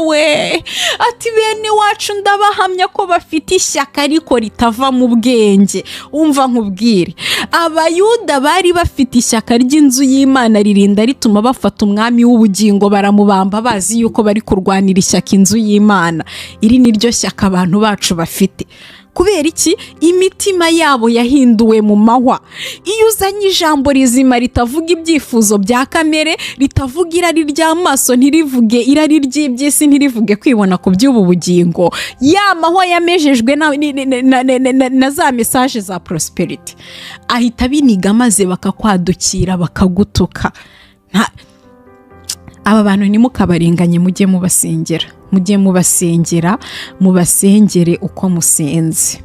ati bene wacu ndabahamya ko bafite ishyaka ariko ritava mu bwenge. Umva nkubwire, Abayuda bari bafite ishyaka ry'inzu y'Imana ririnda rituma bafata umwami w'ubugingo baramubamba bazi yuko bari kurwanira ishyaka inzu y'Imana. Iri ni ryo shyaka abantu bacu bafite. Kubera iki? Imitima yabo yahinduwe mu mahwa. Iyo uzanye ijambo rizima ritavuga ibyifuzo bya kamere, ritavuga irari ry'amaso, ntirivuge irari ry'iby'isi, ntirivuge kwibona ku by'ubu bugingo, ya mahwa yamejejwe na za message za prosperity, ahita biniga maze bakakwadukira bakagutuka. Aba bantu ntimukabarenganye, mujye mubasengera, mubasengere uko musenze.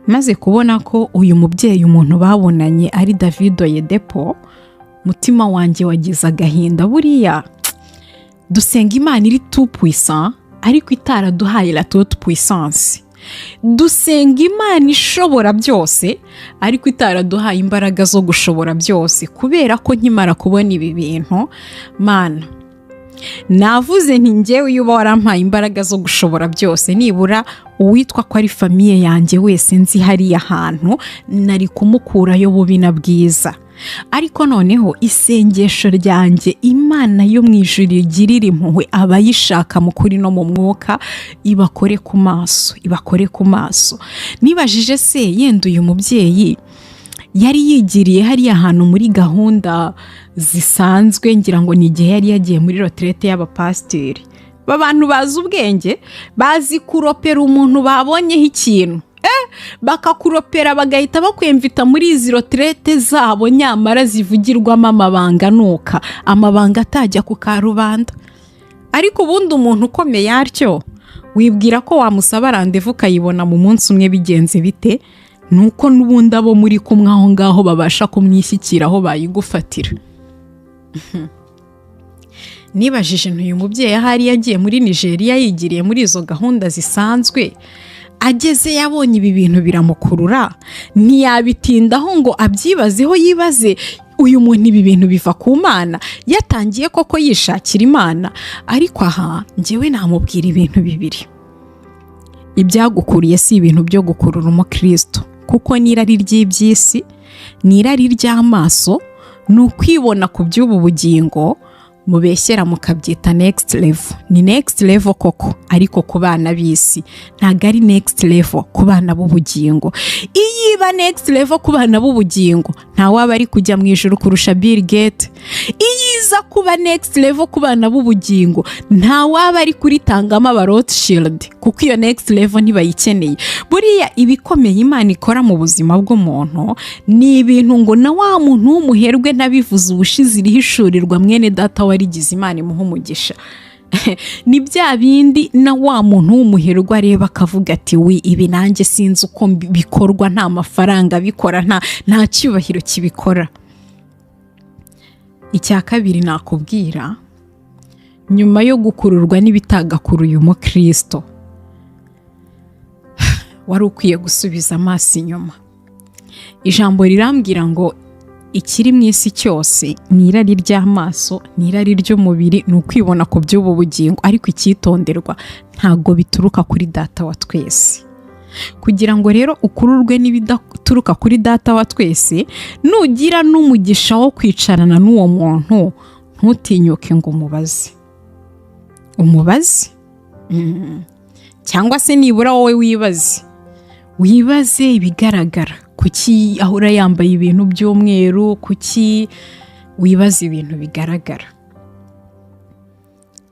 Maze kubona ko uyu mubyeyi umuntu babonanye ari David Oyedepo, mutima wanjye wagize agahinda. Buriya dusenga Imana iri tout puissant ariko itaraduhaye la toute puissance. Dusenga Imana ishobora byose ariko itaraduhaye imbaraga zo gushobora byose. Kubera ko nkimara kubona ibi bintu, Mana, navuze nti njyewe iyo warampaye imbaraga zo gushobora byose, nibura uwitwa ko ari famiye yanjye wese nzi hariya hantu nari kumukurayo bubi na bwiza. Ariko noneho isengesho ryanjye, Imana yo mu ijuru igirira impuhwe abayishaka mu kuri no mu mwuka, ibakore ku maso. Nibajije se yenda uyu mubyeyi yari yigiriye hariya hantu muri gahunda zisanzwe, ngira ngo ni igihe yari yagiye muri retraite y'abapasiteri. Babantu bazi ubwenge, bazi kuropera umuntu babonyeho ikintu, bakakuropera bagahita bakwemvita muri izi retraite zabo, nyamara zivugirwamo amabanga nuka, amabanga atajya ku karubanda. Ariko ubundi umuntu ukomeye atyo wibwira ko wamusaba randevu ukayibona mu munsi umwe. Bigenze bite? Nuko n'ubundi abo muri kumwe aho ngaho babasha kumwishyikira aho bayigufatira. Nibajije uyu mubyeyi ahari yagiye muri Nigeria yigiriye muri izo gahunda zisanzwe, ageze yabonye ibi bintu biramukurura, ntiyabitindaho ngo abyibazeho, yibaze uyu muntu ibi bintu biva ku Mana, yatangiye koko yishakira Imana. Ariko aha njyewe namubwira ibintu bibiri. Ibyagukuriye si ibintu byo gukurura umukristo, kuko n'irari ry'iby'isi, n'irari ry'amaso, ni ukwibona ku by'ubu bugingo, mubeshyera mukabyita next level. Ni next level koko, ariko ku bana b'isi ntabwo ari next level ku bana b'ubugingo. Iyo iba next level ku bana b'ubugingo, nta waba ari kujya mu ijuru kurusha Bill Gates. Iyo iza kuba next level ku bana b'ubugingo, nta waba ari kuritangamo aba Rothschild, kuko iyo next level ntibayikeneye. Buriya ibikomeye Imana ikora mu buzima bw'umuntu ni ibintu ngo na wa muntu w'umuherwe nabivuze ubushize irihishurirwa mwene data warigize Imana imuha umugisha. ni bya bindi na wa muntu w'umuherwe areba akavuga ati wi ibi nanjye sinzi uko bikorwa, nta mafaranga bikora, nta cyubahiro kibikora. Icya kabiri nakubwira, nyuma yo gukururwa n'ibitagakuruye umukristo, wari ukwiye gusubiza amaso inyuma. Ijambo rirambwira ngo ikiri mu isi cyose ni irari ry'amaso, ni irari ry'umubiri, ni ukwibona ku by'ubu bugingo, ariko icyitonderwa ntabwo bituruka kuri Data wa twese. Kugira ngo rero ukururwe n'ibidaturuka kuri Data wa twese, nugira n'umugisha wo kwicarana n'uwo muntu, ntutinyuke ngo umubaze cyangwa se nibura wowe wibaze ibigaragara. Kuki ahora yambaye ibintu by'umweru? Kuki wibaza ibintu bigaragara?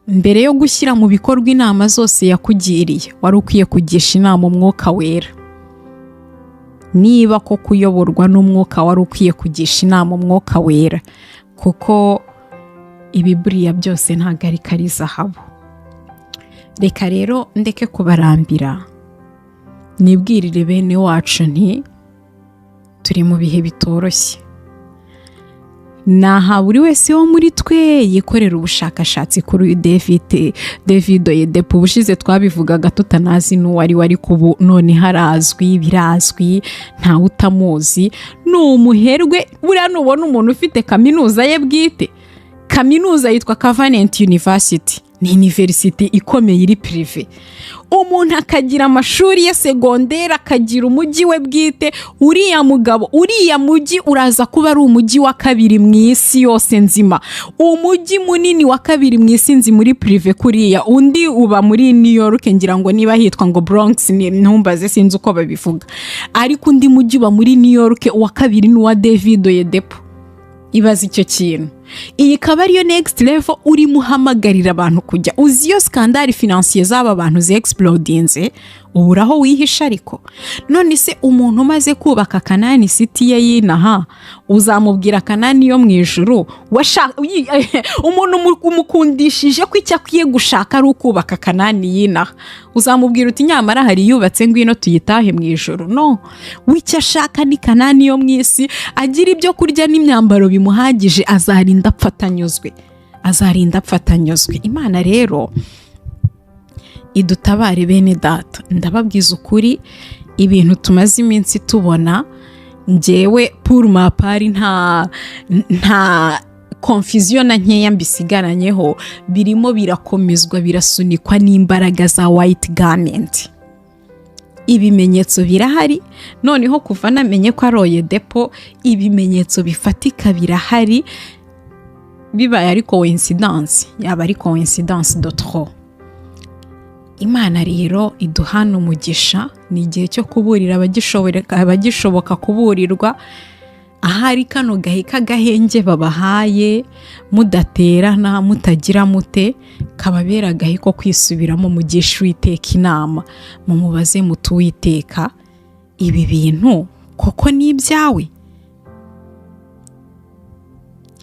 Mbere yo gushyira mu bikorwa inama zose yakugiriye, wari ukwiye kugisha inama umwuka wera. Niba ko kuyoborwa n'umwuka, wari ukwiye kugisha inama umwuka wera, kuko ibiburiya byose ntabwo ari kari zahabu. Reka rero ndeke kubarambira, nibwirire bene wacu nti turi mu bihe bitoroshye. Naha buri wese wo muri twe yikorera ubushakashatsi kuri David Oyedepo. Ubushize twabivugaga tutanazi n'uwari wari kubu, none harazwi, birazwi, ntawe utamuzi. Ni umuherwe. Buriya nubona umuntu ufite kaminuza ye bwite, kaminuza yitwa Covenant University, ni university ikomeye iri prive. Umuntu akagira amashuri ya segonderi, akagira umujyi we bwite. Uriya mugabo, uriya mujyi uraza kuba ari umujyi wa kabiri mu isi yose nzima, umujyi munini wa kabiri mu isi nzi muri prive kuriya. Undi uba muri New York, ngira ngo niba hitwa ngo Bronx, ntumbaze sinzi uko babivuga, ariko undi mujyi uba muri New York wa kabiri ni wa David Oyedepo. Ibaza icyo kintu. Iyi kaba ariyo next level urimo uhamagarira abantu kujya. Uzi iyo skandari financier z'aba bantu ze-explodinze, uburaho wihisha. Ariko none se umuntu umaze kubaka Kanani city ye yinaha, uzamubwira Kanani yo mu ijuru? Umuntu umukundishije ko icyo akwiye gushaka ari ukubaka Kanani yinaha, uzamubwira uti nyamara hari yubatse ngwino tuyitahe mu ijuru? No, wicyo ashaka ni Kanani yo mu isi, agira ibyo kurya n'imyambaro bimuhagije, azarinda apfatanyuzwe. Imana rero idutabare bene data. Ndababwiza ukuri, ibintu tumaze iminsi tubona, njyewe pour ma part nta confusion na nkeya mbisigaranyeho, birimo birakomezwa, birasunikwa n'imbaraga za white garment. Ibimenyetso birahari. Noneho kuva namenye ko ari Oyedepo, ibimenyetso bifatika birahari. Bibaye ari coincidence, yaba ari coincidence de trop. Imana rero iduhana umugisha. Ni igihe cyo kuburira abagishoboka kuburirwa. Ahari kano gahe k'agahenge babahaye, mudaterana, mutagira mute, kababera agahe ko kwisubiramo, mugisha Uwiteka inama, mumubaze muti Uwiteka, ibi bintu koko ni ibyawe?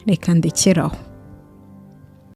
Reka ndekeraho.